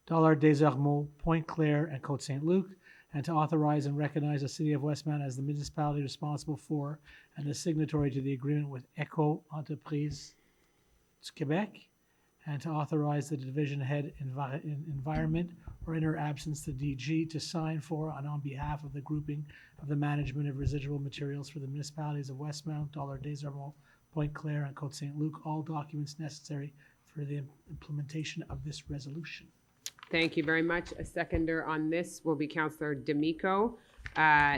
Dollard, Des Ormeaux, Pointe Claire, and Côte Saint Luc, and to authorize and recognize the city of Westmount as the municipality responsible for and the signatory to the agreement with Echo Entreprise du Québec, and to authorize the division head in environment or in her absence the DG to sign for and on behalf of the grouping of the management of residual materials for the municipalities of Westmount, Dollard, Des Ormeaux, Pointe Claire, and Côte Saint Luc, all documents necessary for the implementation of this resolution. Thank you very much. A seconder on this will be Councillor D'Amico.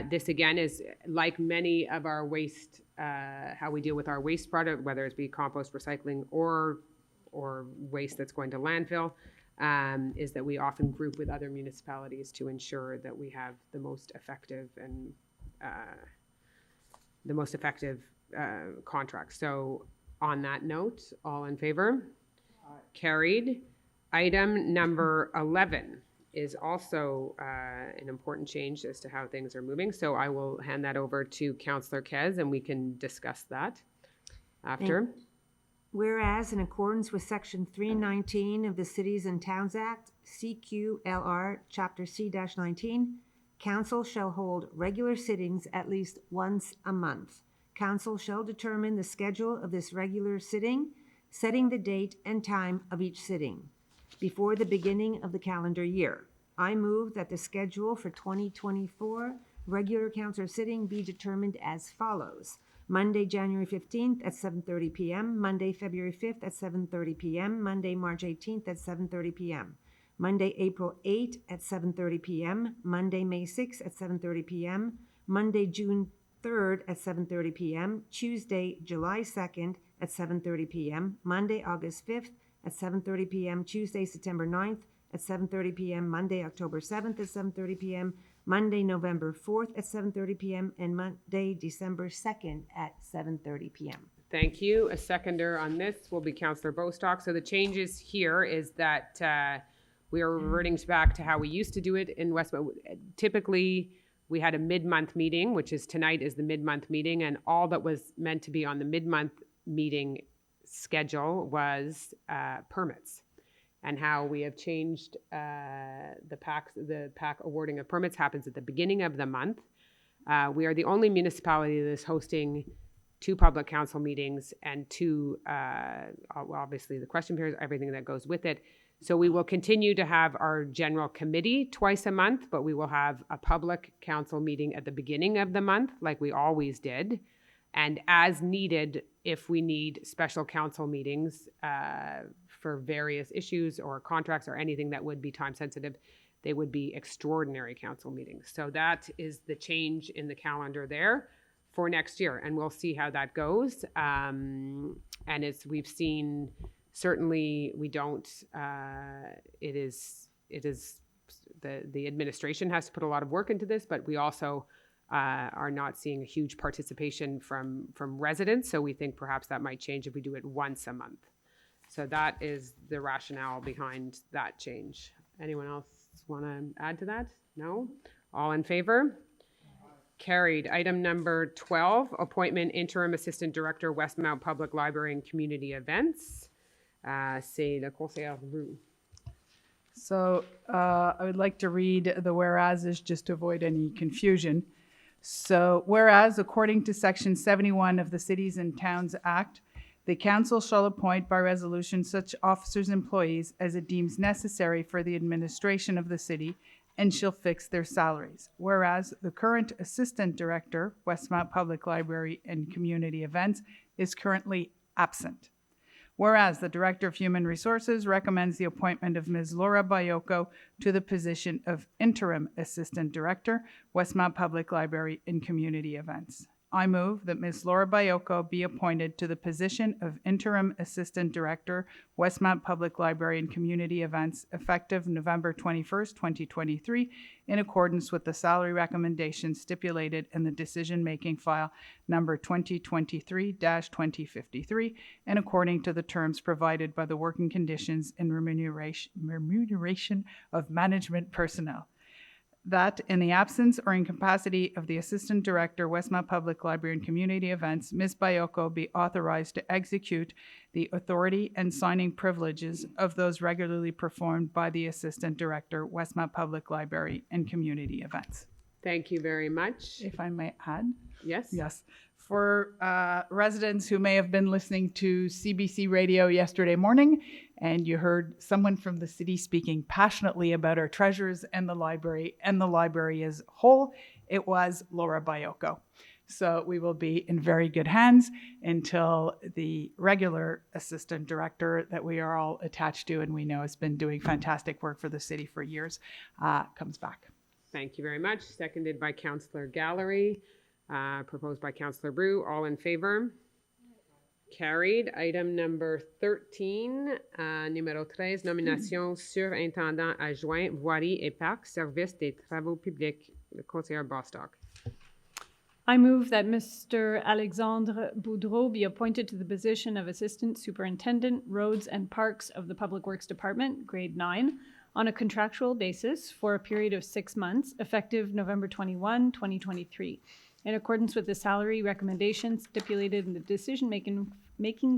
This again is like many of our waste, how we deal with our waste product, whether it be compost, recycling, or waste that's going to landfill, is that we often group with other municipalities to ensure that we have the most effective and contracts. So on that note, all in favor? Carried. Item number 11 is also an important change as to how things are moving. So I will hand that over to Councillor Kez and we can discuss that after. Whereas in accordance with Section 319 of the Cities and Towns Act, CQLR, Chapter C-19, Council shall hold regular sittings at least once a month. Council shall determine the schedule of this regular sitting, setting the date and time of each sitting before the beginning of the calendar year. I move that the schedule for 2024 regular council sitting be determined as follows. Monday, January 15th at 7:30 p.m., Monday, February 5th at 7:30 p.m., Monday, March 18th at 7:30 p.m., Monday, April 8th at 7:30 p.m., Monday, May 6th at 7:30 p.m., Monday, June 3rd at 7:30 p.m., Tuesday, July 2nd at 7:30 p.m., Monday, August 5th at 7:30 p.m., Tuesday, September 9th at 7:30 p.m., Monday, October 7th at 7:30 p.m., Monday, November 4th at 7:30 p.m., and Monday, December 2nd at 7:30 p.m. Thank you. A seconder on this will be Councillor Bostock. So the changes here is that we are reverting back to how we used to do it in Westmount. Typically, we had a mid-month meeting, which is tonight is the mid-month meeting, and all that was meant to be on the mid-month meeting schedule was permits. And how we have changed the PAC awarding of permits happens at the beginning of the month. We are the only municipality that is hosting 2 public council meetings and 2, obviously the question period, everything that goes with it. So we will continue to have our general committee twice a month, but we will have a public council meeting at the beginning of the month, like we always did. And as needed, if we need special council meetings for various issues or contracts or anything that would be time sensitive, they would be extraordinary council meetings. So that is the change in the calendar there for next year, and we'll see how that goes. And as we've seen, certainly we don't, it is the administration has to put a lot of work into this, but we also are not seeing a huge participation from residents. So we think perhaps that might change if we do it once a month. So that is the rationale behind that change. Anyone else want to add to that? No? All in favor? Carried. Item number 12, appointment interim assistant director, Westmount Public Library and Community Events. C'est le conseil roux. So I would like to read the whereases just to avoid any confusion. So whereas according to Section 71 of the Cities and Towns Act, the council shall appoint by resolution such officers and employees as it deems necessary for the administration of the city and shall fix their salaries. Whereas the current assistant director, Westmount Public Library and Community Events, is currently absent. Whereas the Director of Human Resources recommends the appointment of Ms. Laura Bayoko to the position of Interim Assistant Director, Westmount Public Library and Community Events. I move that Ms. Laura Biocco be appointed to the position of Interim Assistant Director, Westmount Public Library and Community Events, effective November 21st, 2023, in accordance with the salary recommendations stipulated in the decision-making file number 2023-2053, and according to the terms provided by the working conditions and remuneration of management personnel. That in the absence or incapacity of the Assistant Director, Westmount Public Library and Community Events, Ms. Biocco be authorized to execute the authority and signing privileges of those regularly performed by the Assistant Director, Westmount Public Library and Community Events. Thank you very much. If I may add? Yes? Yes. For residents who may have been listening to CBC radio yesterday morning, and you heard someone from the city speaking passionately about our treasures and the library as a whole, it was Laura Biocco. So we will be in very good hands until the regular assistant director that we are all attached to and we know has been doing fantastic work for the city for years comes back. Thank you very much. Seconded by Councillor Gallery, proposed by Councillor Brew. All in favor? Carried. Item number 13, numéro 13, nomination surintendant adjoint voirie et parcs, service des travaux publics, le conseiller Bostock. I move that Mr. Alexandre Boudreau be appointed to the position of Assistant Superintendent, Roads and Parks of the Public Works Department, Grade 9, on a contractual basis for a period of 6 months, effective November 21, 2023, in accordance with the salary recommendations stipulated in the decision-making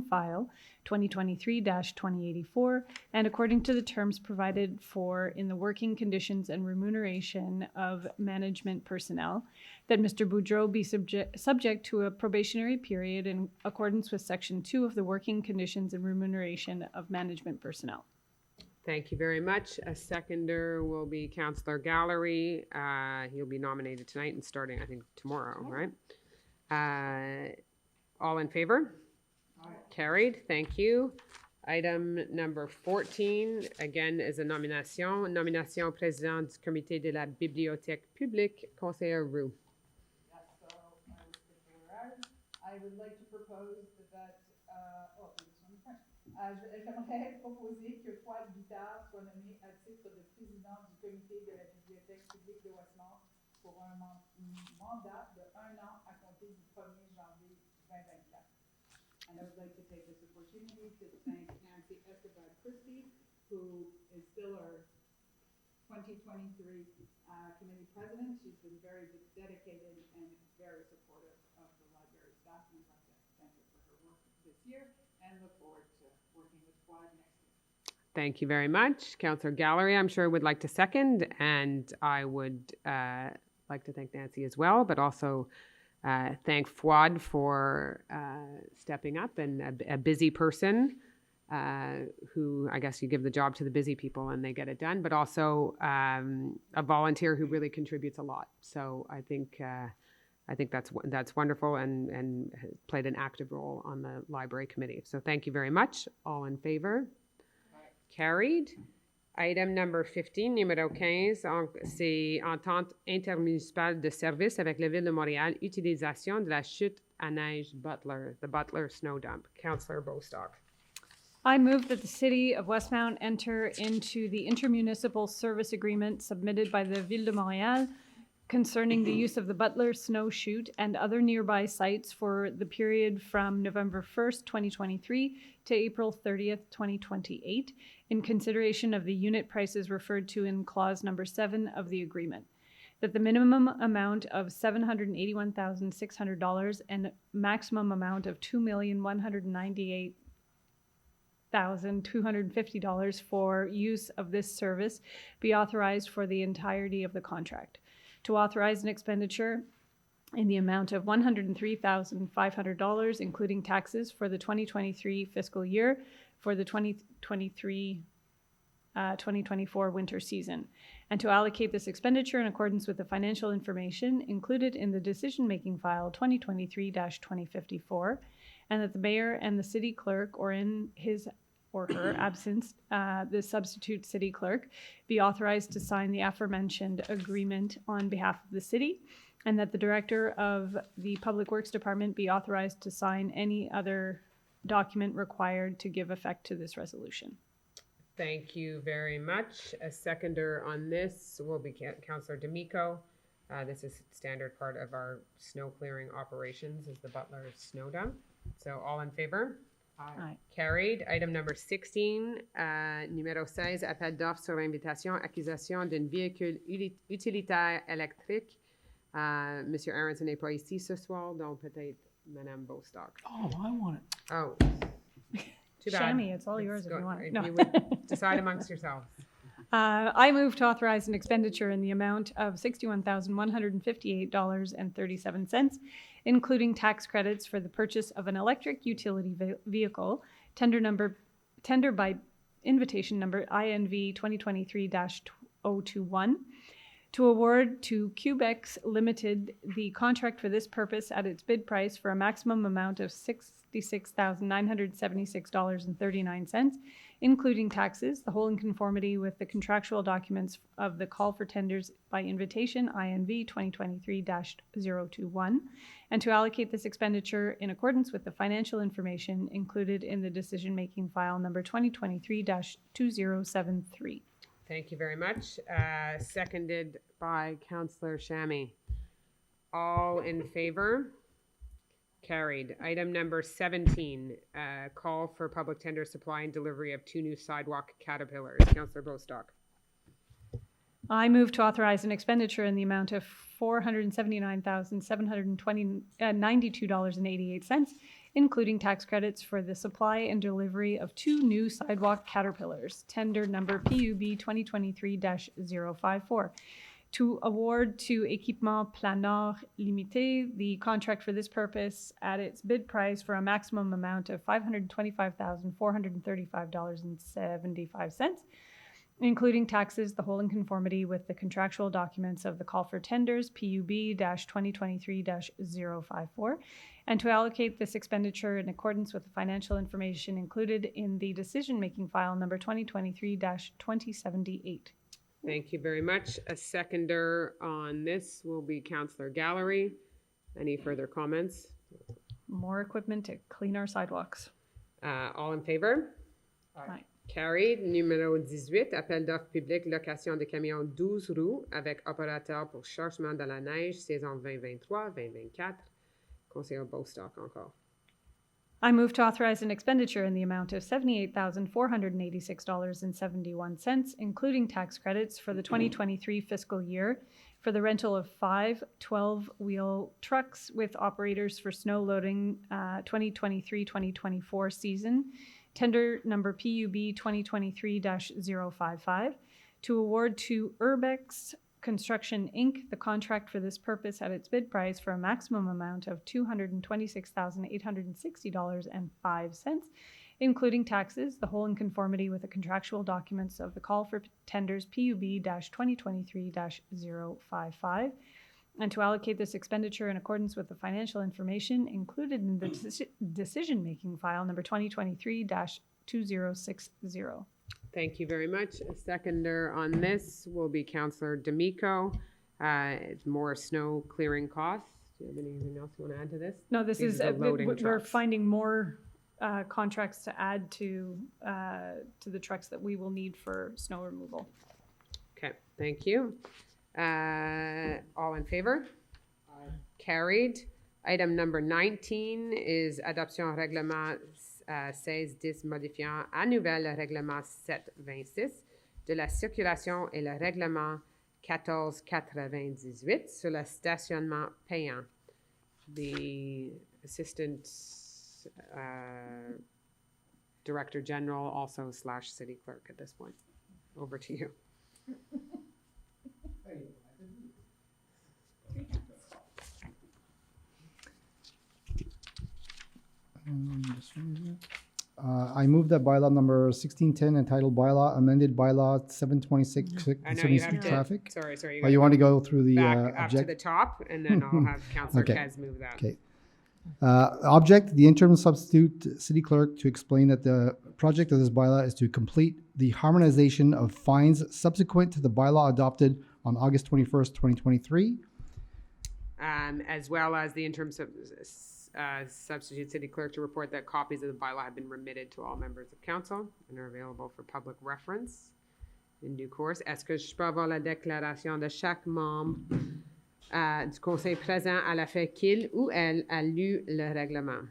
file 2023-2084, and according to the terms provided for in the working conditions and remuneration of management personnel, that Mr. Boudreau be subject to a probationary period in accordance with Section 2 of the working conditions and remuneration of management personnel. Thank you very much. A seconder will be Councillor Gallery. He'll be nominated tonight and starting, I think, tomorrow, right? All in favor? Carried. Thank you. Item number 14, again, is a nomination. Nomination président du comité de la bibliothèque publique, conseiller Roux. Yes, so, I would like to propose that, j'aimerais proposer que Fouad Guittard soit nommé à titre de président du comité de la bibliothèque publique de Westmount pour un mandat de 1 an à compter du 1er janvier 2024. And I would like to take this opportunity to thank Nancy Christie, who is still our 2023 committee president. She's been very dedicated and very supportive of the library staff. And I'd like to thank her for her work this year and look forward to working with Fouad next year. Thank you very much. Councillor Gallery, I'm sure, would like to second, and I would like to thank Nancy as well, but also thank Fouad for stepping up, and a busy person who, I guess you give the job to the busy people and they get it done, but also a volunteer who really contributes a lot. So I think that's wonderful, and has played an active role on the library committee. So thank you very much. All in favor? Carried. Item number 15, numéro 15, c'est entente intermunicipale de service avec la Ville de Montréal, utilisation de la chute à neige Butler, the Butler snow dump. Councillor Bostock. I move that the City of Westmount enter into the intermunicipal service agreement submitted by the Ville de Montréal concerning the use of the Butler Snow Chute and other nearby sites for the period from November 1st, 2023 to April 30th, 2028, in consideration of the unit prices referred to in clause number 7 of the agreement. That the minimum amount of $781,600 and maximum amount of $2,198,250 for use of this service be authorized for the entirety of the contract. To authorize an expenditure in the amount of $103,500, including taxes, for the 2023 fiscal year for the 2023-2024 winter season, and to allocate this expenditure in accordance with the financial information included in the decision-making file 2023-2054, and that the mayor and the city clerk, or in his or her absence, the substitute city clerk, be authorized to sign the aforementioned agreement on behalf of the city, and that the Director of the Public Works Department be authorized to sign any other document required to give effect to this resolution. Thank you very much. A seconder on this will be Councillor D'Amico. This is standard part of our snow clearing operations, is the Butler snow dump. So all in favor? Aye. Carried. Item number 16, numéro 16, appel d'offres sur invitation, acquisition d'un véhicule utilitaire électrique. Monsieur Aronson n'est pas ici ce soir, donc peut-être Madame Bostock. Oh, I want it. Oh, too bad. Shammy, it's all yours if Go- you want. if No. you would decide amongst yourselves. I move to authorize an expenditure in the amount of $61,158.37, including tax credits for the purchase of an electric utility vehicle, tender by invitation number INV 2023-021, to award to Quebex Limited the contract for this purpose at its bid price for a maximum amount of $66,976.39, including taxes, the whole in conformity with the contractual documents of the call for tenders by invitation INV 2023-021, and to allocate this expenditure in accordance with the financial information included in the decision-making file number 2023-2073. Thank you very much. Seconded by Councillor Shammy. All in favor? Carried. Item number 17, call for public tender supply and delivery of 2 new sidewalk caterpillars. Councillor Bostock. I move to authorize an expenditure in the amount of $479,792.88, including tax credits for the supply and delivery of 2 new sidewalk caterpillars, tender number PUB 2023-054, to award to Équipement Planard Limité the contract for this purpose at its bid price for a maximum amount of $525,435.75, including taxes, the whole in conformity with the contractual documents of the call for tenders, PUB-2023-054, and to allocate this expenditure in accordance with the financial information included in the decision-making file number 2023-2078. Thank you very much. A seconder on this will be Councillor Gallery. Any further comments? More equipment to clean our sidewalks. All in favor? Aye. Carried. Numéro 18, appel d'offres public, location de camions 12 roues avec opérateur pour chargement dans la neige, saison 2023-2024. Conseiller Bostock encore. I move to authorize an expenditure in the amount of $78,486.71, including tax credits for the 2023 fiscal year for the rental of 5 12-wheel trucks with operators for snow loading 2023-2024 season, tender number PUB 2023-055, to award to Urbex Construction, Inc., the contract for this purpose at its bid price for a maximum amount of $226,860.05, including taxes, the whole in conformity with the contractual documents of the call for tenders PUB-2023-055, and to allocate this expenditure in accordance with the financial information included in the decision-making file number 2023-2060. Thank you very much. A seconder on this will be Councillor D'Amico. It's more snow clearing costs. Do you have anything else you want to add to this? No, this These is, are the loading we're trucks. finding more contracts to add to the trucks that we will need for snow removal. Okay, thank you. All in favor? Aye. Carried. Item number 19 is adoption règlement 1610 modifiant à nouvel le règlement 726 de la circulation et le règlement 1498 sur le stationnement payant. The Assistant Director General, also / City Clerk at this point. Over to you. I move that bylaw number 1610 entitled bylaw amended bylaw 726 I know you concerning have street to, traffic. sorry. Oh, you want to go through the back up to object? the top, and then I'll have Councillor Okay. Kez move that. Okay. Object, the interim substitute city clerk to explain that the project of this bylaw is to complete the harmonization of fines subsequent to the bylaw adopted on August 21st, 2023. as well as the interim substitute city clerk to report that copies of the bylaw have been remitted to all members of council and are available for public reference in due course. Est-ce que je peux avoir la déclaration de chaque membre du conseil présent à la fait qu'il ou elle a lu le règlement?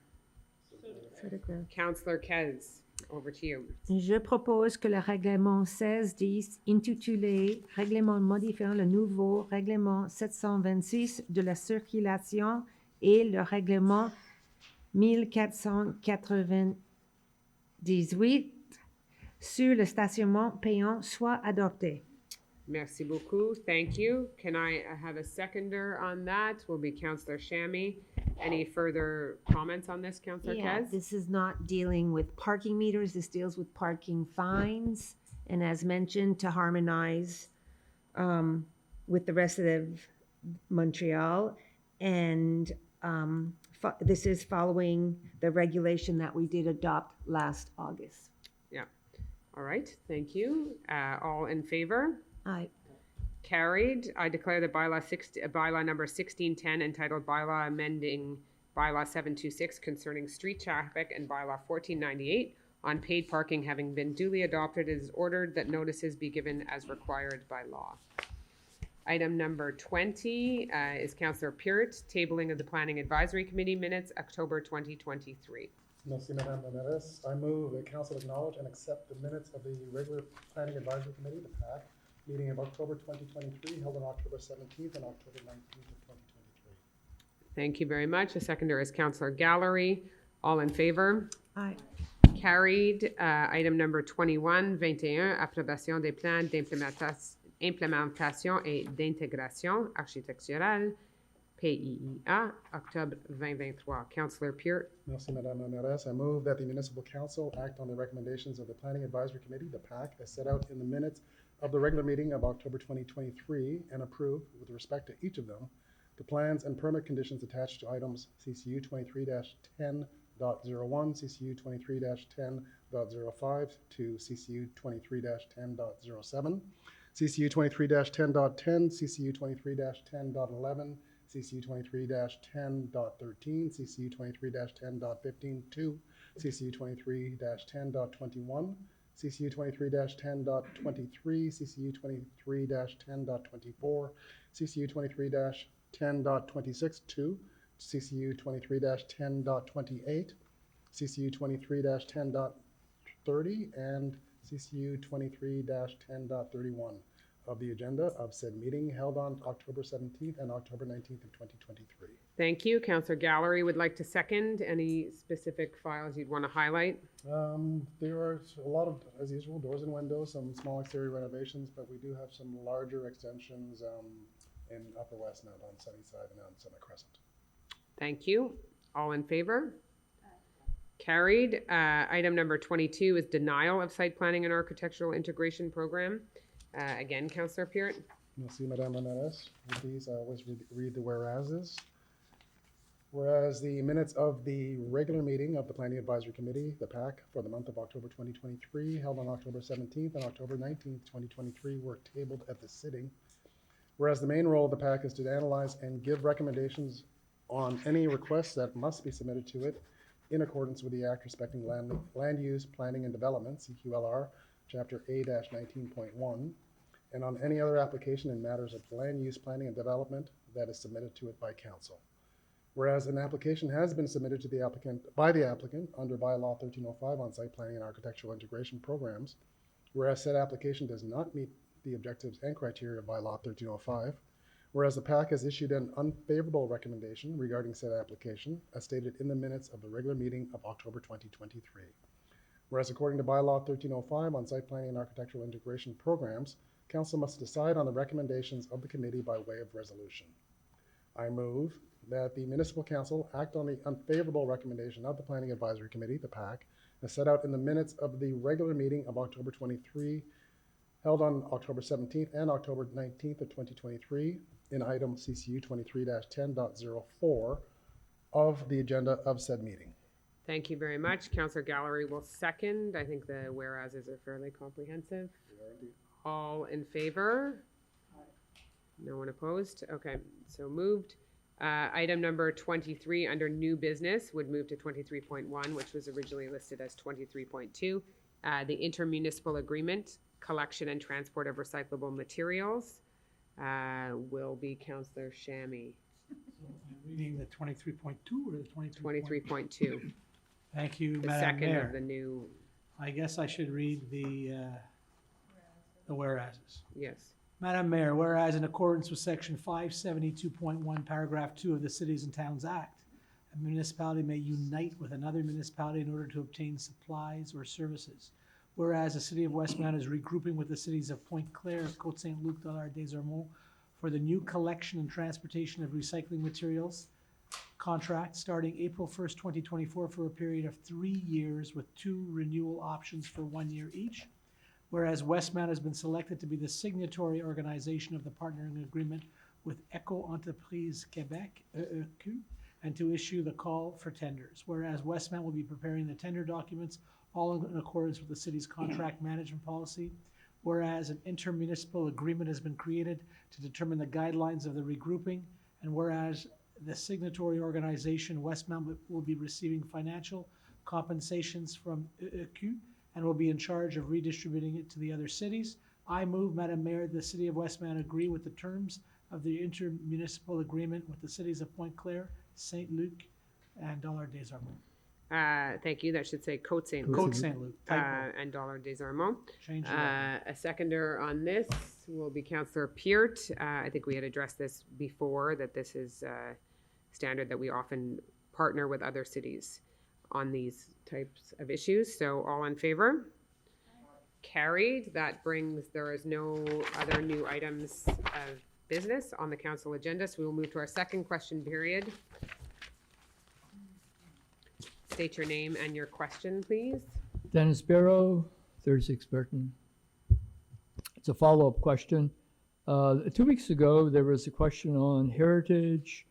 Councillor Kez, over to you. Je propose que le règlement 1610, intitulé Règlement modifiant le nouveau règlement 726 de la circulation et le règlement 1498 sur le stationnement payant soit adopté. Merci beaucoup. Thank you. Can I have a seconder on that? Will be Councillor Shammy. Any further comments on this, Councillor Yeah, Kez? this is not dealing with parking meters. This deals with parking fines. And as mentioned, to harmonize with the rest of Montreal. And this is following the regulation that we did adopt last August. Yeah. All right. Thank you. All in favor? Aye. Carried. I declare that bylaw number 1610 entitled Bylaw Amending Bylaw 726 concerning street traffic and bylaw 1498 on paid parking having been duly adopted, it is ordered that notices be given as required by law. Item number 20 is Councillor Peart, tabling of the Planning Advisory Committee minutes, October 2023. Merci, Madame la Mairesse. I move that council acknowledge and accept the minutes of the regular Planning Advisory Committee, the PAC, meeting of October 2023, held on October 17th and October 19th of 2023. Thank you very much. The seconder is Councillor Gallery. All in favor? Aye. Carried. Item number 21, 21, approbation des plans d'implémentation et d'intégration architecturale, PIIA, Octobre 2023. Councillor Peart. Merci, Madame la Mairesse. I move that the Municipal Council act on the recommendations of the Planning Advisory Committee, the PAC, as set out in the minutes of the regular meeting of October 2023 and approve, with respect to each of them, the plans and permit conditions attached to items CCU 23-10.01, CCU 23-10.05 to CCU 23-10.07, CCU 23-10.10, CCU 23-10.11, CCU 23-10.13, CCU 23-10.15 to CCU 23-10.21, CCU 23-10.23, CCU 23-10.24, CCU 23-10.26 to CCU 23-10.28, CCU 23-10.30, and CCU 23-10.31 of the agenda of said meeting held on October 17th and October 19th of 2023. Thank you. Councillor Gallery would like to second. Any specific files you'd want to highlight? There are a lot of, as usual, doors and windows, some small exterior renovations, but we do have some larger extensions in Upper Westmount on Sunnyside and on Summit Crescent. Thank you. All in favor? Carried. Item number 22 is denial of site planning and architectural integration program. Again, Councillor Peart. Merci, Madame la Mairesse. With these, I always read the whereases. Whereas the minutes of the regular meeting of the Planning Advisory Committee, the PAC, for the month of October 2023, held on October 17th and October 19th, 2023, were tabled at the sitting. Whereas the main role of the PAC is to analyze and give recommendations on any requests that must be submitted to it in accordance with the Act respecting land use, planning and development, CQLR, Chapter A-19.1, and on any other application in matters of land use, planning and development that is submitted to it by council. Whereas an application has been submitted to the applicant by the applicant under bylaw 1305 on site planning and architectural integration programs, whereas said application does not meet the objectives and criteria of bylaw 1305, whereas the PAC has issued an unfavorable recommendation regarding said application as stated in the minutes of the regular meeting of October 2023. Whereas according to bylaw 1305 on site planning and architectural integration programs, council must decide on the recommendations of the committee by way of resolution. I move that the municipal council act on the unfavorable recommendation of the Planning Advisory Committee, the PAC, as set out in the minutes of the regular meeting of October 23, held on October 17th and October 19th of 2023 in item CCU 23-10.04 of the agenda of said meeting. Thank you very much. Councillor Gallery will second. I think the whereases are fairly comprehensive. All in favor? No one opposed? Okay, so moved. Item number 23 under new business would move to 23.1, which was originally listed as 23.2. The intermunicipal agreement, collection and transport of recyclable materials, will be Councillor Shammy. I'm reading the 23.2 or the 23.2, Thank you, the Madam second Mayor. of the new, I guess I should read the whereases. yes. Madam Mayor, whereas in accordance with section 572.1, paragraph 2 of the Cities and Towns Act, a municipality may unite with another municipality in order to obtain supplies or services. Whereas the City of Westmount is regrouping with the cities of Pointe Claire, Côte Saint-Luc, Dollard des Ormeaux for the new collection and transportation of recycling materials contract starting April 1st, 2024 for a period of 3 years with 2 renewal options for 1 year each. Whereas Westmount has been selected to be the signatory organization of the partnering agreement with Eco Entreprise Québec, EEQ, and to issue the call for tenders. Whereas Westmount will be preparing the tender documents, all in accordance with the city's contract management policy. Whereas an intermunicipal agreement has been created to determine the guidelines of the regrouping. And whereas the signatory organization, Westmount, will be receiving financial compensations from EEQ and will be in charge of redistributing it to the other cities. I move, Madam Mayor, the City of Westmount agree with the terms of the intermunicipal agreement with the cities of Pointe Claire, Saint-Luc, and Dollard des Ormeaux. Thank you. That should say Côte Saint-Luc. Côte Saint-Luc, typo. And Dollard des Ormeaux. Change it. A seconder on this will be Councillor Peart. I think we had addressed this before, that this is standard that we often partner with other cities on these types of issues. So all in favor? Carried. That brings, there is no other new items of business on the council agenda. So we will move to our second question period. State your name and your question, please. Dennis Barrow, 36 Burton. It's a follow-up question. 2 weeks ago, there was a question on heritage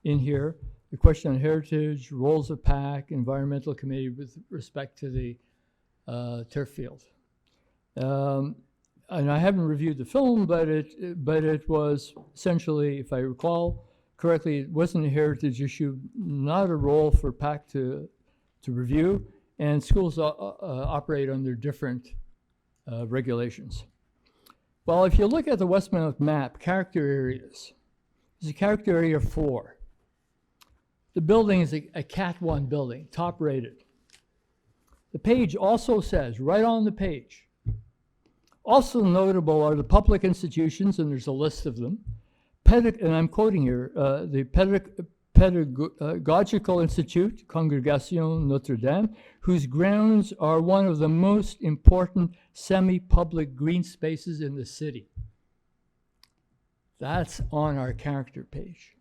in here. The question on heritage, roles of PAC, environmental committee with respect to the turf field. And I haven't reviewed the film, but it was essentially, if I recall correctly, it wasn't a heritage issue, not a role for PAC to review, and schools operate under different regulations. Well, if you look at the Westmount map, character areas, there's a character area 4. The building is a Cat 1 building, top rated. The page also says, right on the page, also notable are the public institutions, and there's a list of them, and I'm quoting here, the Pedagogical Institute, Congregation Notre Dame, whose grounds are one of the most important semi-public green spaces in the city. That's on our character page.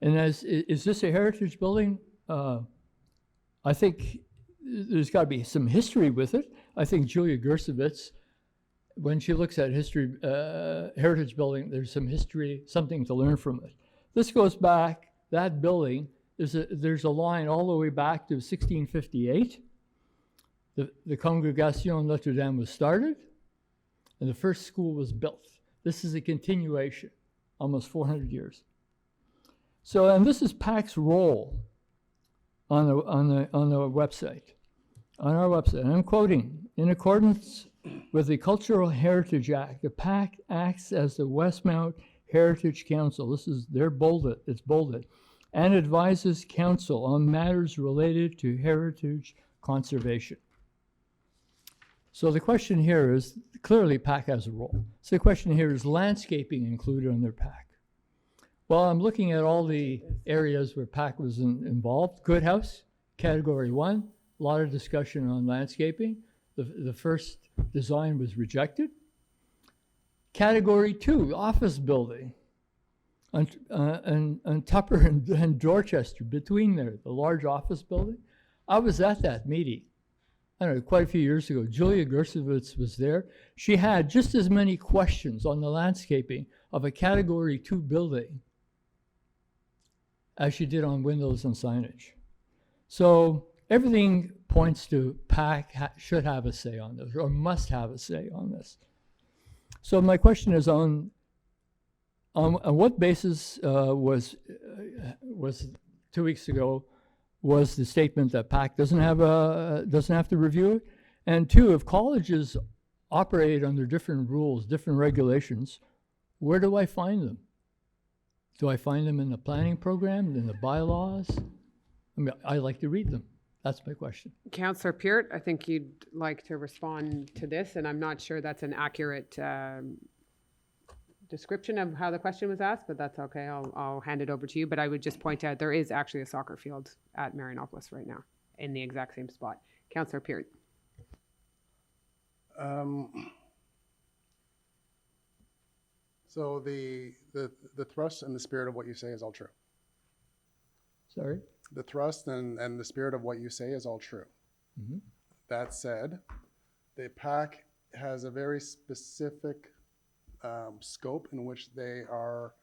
And is this a heritage building? I think there's got to be some history with it. I think Julia Gersowitz, when she looks at history, heritage building, there's some history, something to learn from it. This goes back, that building, there's a line all the way back to 1658. The Congregation Notre Dame was started, and the first school was built. This is a continuation, almost 400 years. So, and this is PAC's role on the website, on our website. And I'm quoting, in accordance with the Cultural Heritage Act, the PAC acts as the Westmount Heritage Council. This is, they're bolded, it's bolded, and advises council on matters related to heritage conservation. So the question here is, clearly PAC has a role. So the question here is landscaping included in their PAC? Well, I'm looking at all the areas where PAC was involved. Good House, category 1, a lot of discussion on landscaping. The first design was rejected. Category 2, office building. And Tupper and Dorchester, between there, the large office building. I was at that meeting, I don't know, quite a few years ago. Julia Gersowitz was there. She had just as many questions on the landscaping of a category 2 building as she did on windows and signage. So everything points to PAC should have a say on this, or must have a say on this. So my question is on On what basis was 2 weeks ago was the statement that PAC doesn't have to review it? And two, if colleges operate under different rules, different regulations, where do I find them? Do I find them in the planning program, in the bylaws? I mean, I like to read them. That's my question. Councillor Peart, I think you'd like to respond to this, and I'm not sure that's an accurate description of how the question was asked, but that's okay. I'll hand it over to you. But I would just point out there is actually a soccer field at Marianopolis right now in the exact same spot. Councillor Peart. So the thrust and the spirit of what you say is all true. Sorry? The thrust and the spirit of what you say is all true. Mm-hmm. That said, the PAC has a very specific scope in which they are,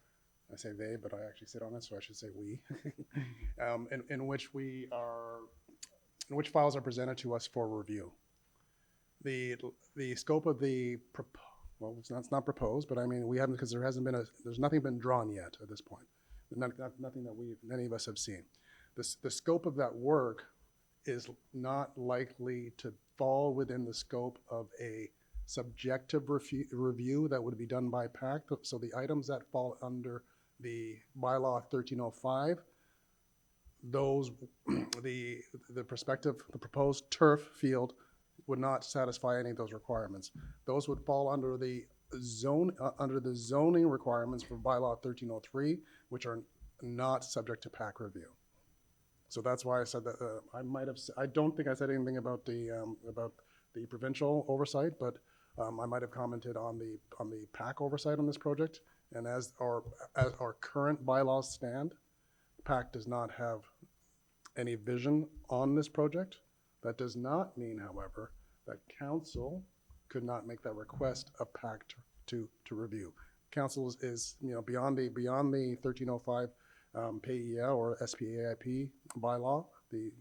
I say they, but I actually sit on it, so I should say we, in which files are presented to us for review. The scope of well, it's not proposed, but I mean, we haven't, because there's nothing been drawn yet at this point. Nothing that any of us have seen. The scope of that work is not likely to fall within the scope of a subjective review that would be done by PAC. So the items that fall under the bylaw 1305, those, the proposed turf field would not satisfy any of those requirements. Those would fall under the zoning requirements for bylaw 1303, which are not subject to PAC review. So that's why I said that I don't think I said anything about the provincial oversight, but I might have commented on the PAC oversight on this project. And as our current bylaws stand, PAC does not have any vision on this project. That does not mean, however, that council could not make that request of PAC to review. Council is beyond the 1305 PEA or SPAIP bylaw, the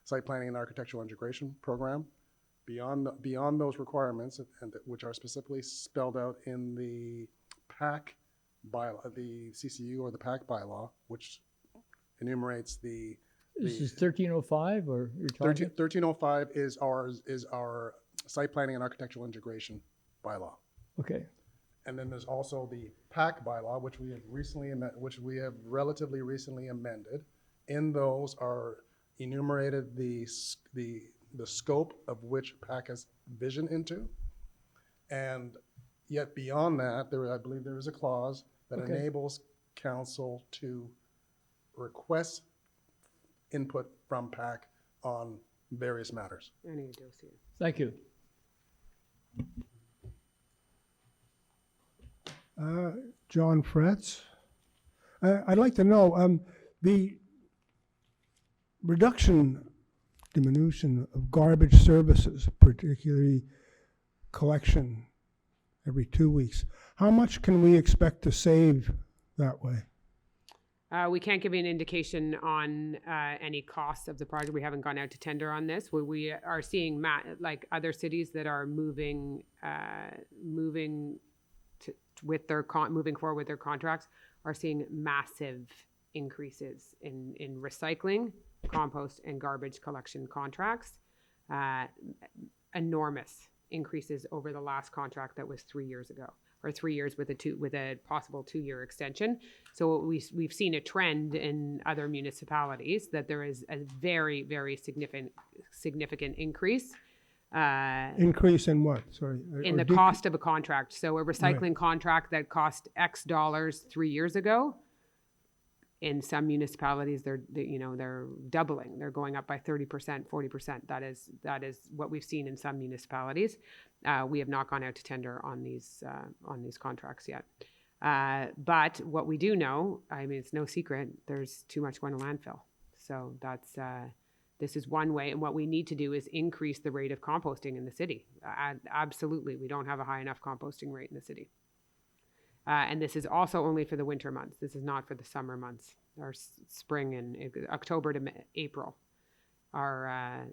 site planning and architectural integration program. Beyond those requirements, and which are specifically spelled out in the PAC bylaw, the CCU or the PAC bylaw, which enumerates the. This is 1305, or you're talking? 1305 is our site planning and architectural integration bylaw. Okay. And then there's also the PAC bylaw, which we have relatively recently amended. In those are enumerated the scope of which PAC has vision into, and yet beyond that, I believe there is a clause that enables council to request input from PAC on various matters. Any dossier. Thank you. John Fretz. I'd like to know the diminution of garbage services, particularly collection every 2 weeks. How much can we expect to save that way? We can't give you an indication on any costs of the project. We haven't gone out to tender on this. We are seeing like other cities that are moving forward with their contracts are seeing massive increases in recycling, compost, and garbage collection contracts. Enormous increases over the last contract that was 3 years ago, or 3 years with a possible 2-year extension. So we've seen a trend in other municipalities that there is a very, very significant increase. Increase in what? Sorry. In the cost of a contract. So a recycling contract that cost X dollars 3 years ago, in some municipalities they're doubling. They're going up by 30%, 40%. That is what we've seen in some municipalities. We have not gone out to tender on these contracts yet. But what we do know, I mean, it's no secret, there's too much going to landfill. So this is one way, and what we need to do is increase the rate of composting in the city. Absolutely, we don't have a high enough composting rate in the city. And this is also only for the winter months. This is not for the summer months, or spring and October to April are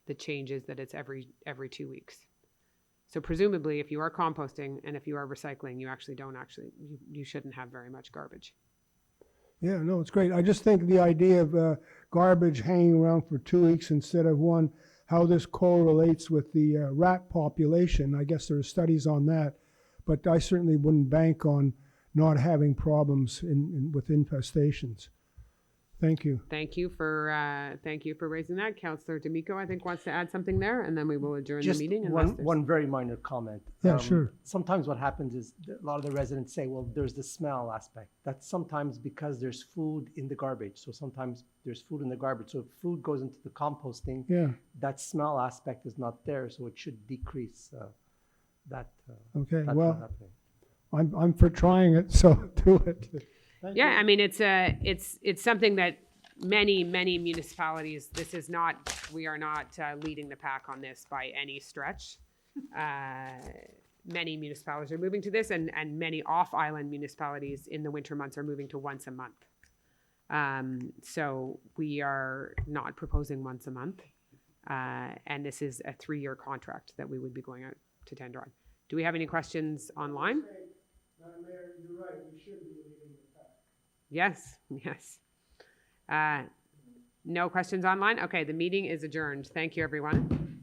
the changes that it's every 2 weeks. So presumably, if you are composting and if you are recycling, you you shouldn't have very much garbage. Yeah, no, it's great. I just think the idea of garbage hanging around for 2 weeks instead of one, how this correlates with the rat population. I guess there are studies on that, but I certainly wouldn't bank on not having problems with infestations. Thank you. Thank you for raising that. Councillor D'Amico, I think, wants to add something there, and then we will adjourn the Just meeting. one very minor comment. Yeah, sure. Sometimes what happens is a lot of the residents say, well, there's the smell aspect. That's sometimes because there's food in the garbage. So sometimes there's food in the garbage. So if food goes into the composting, Yeah. that smell aspect is not there. So it should decrease that. Okay, that's well, not happening. I'm for trying it, so do it. Yeah, I mean, it's something that many municipalities, we are not leading the pack on this by any stretch. Many municipalities are moving to this, and many off-island municipalities in the winter months are moving to once a month. So we are not proposing once a month. And this is a 3-year contract that we would be going out to tender on. Do we have any questions online? Madam Mayor, you're right, we should be leading the pack. Yes. No questions online? Okay, the meeting is adjourned. Thank you, everyone.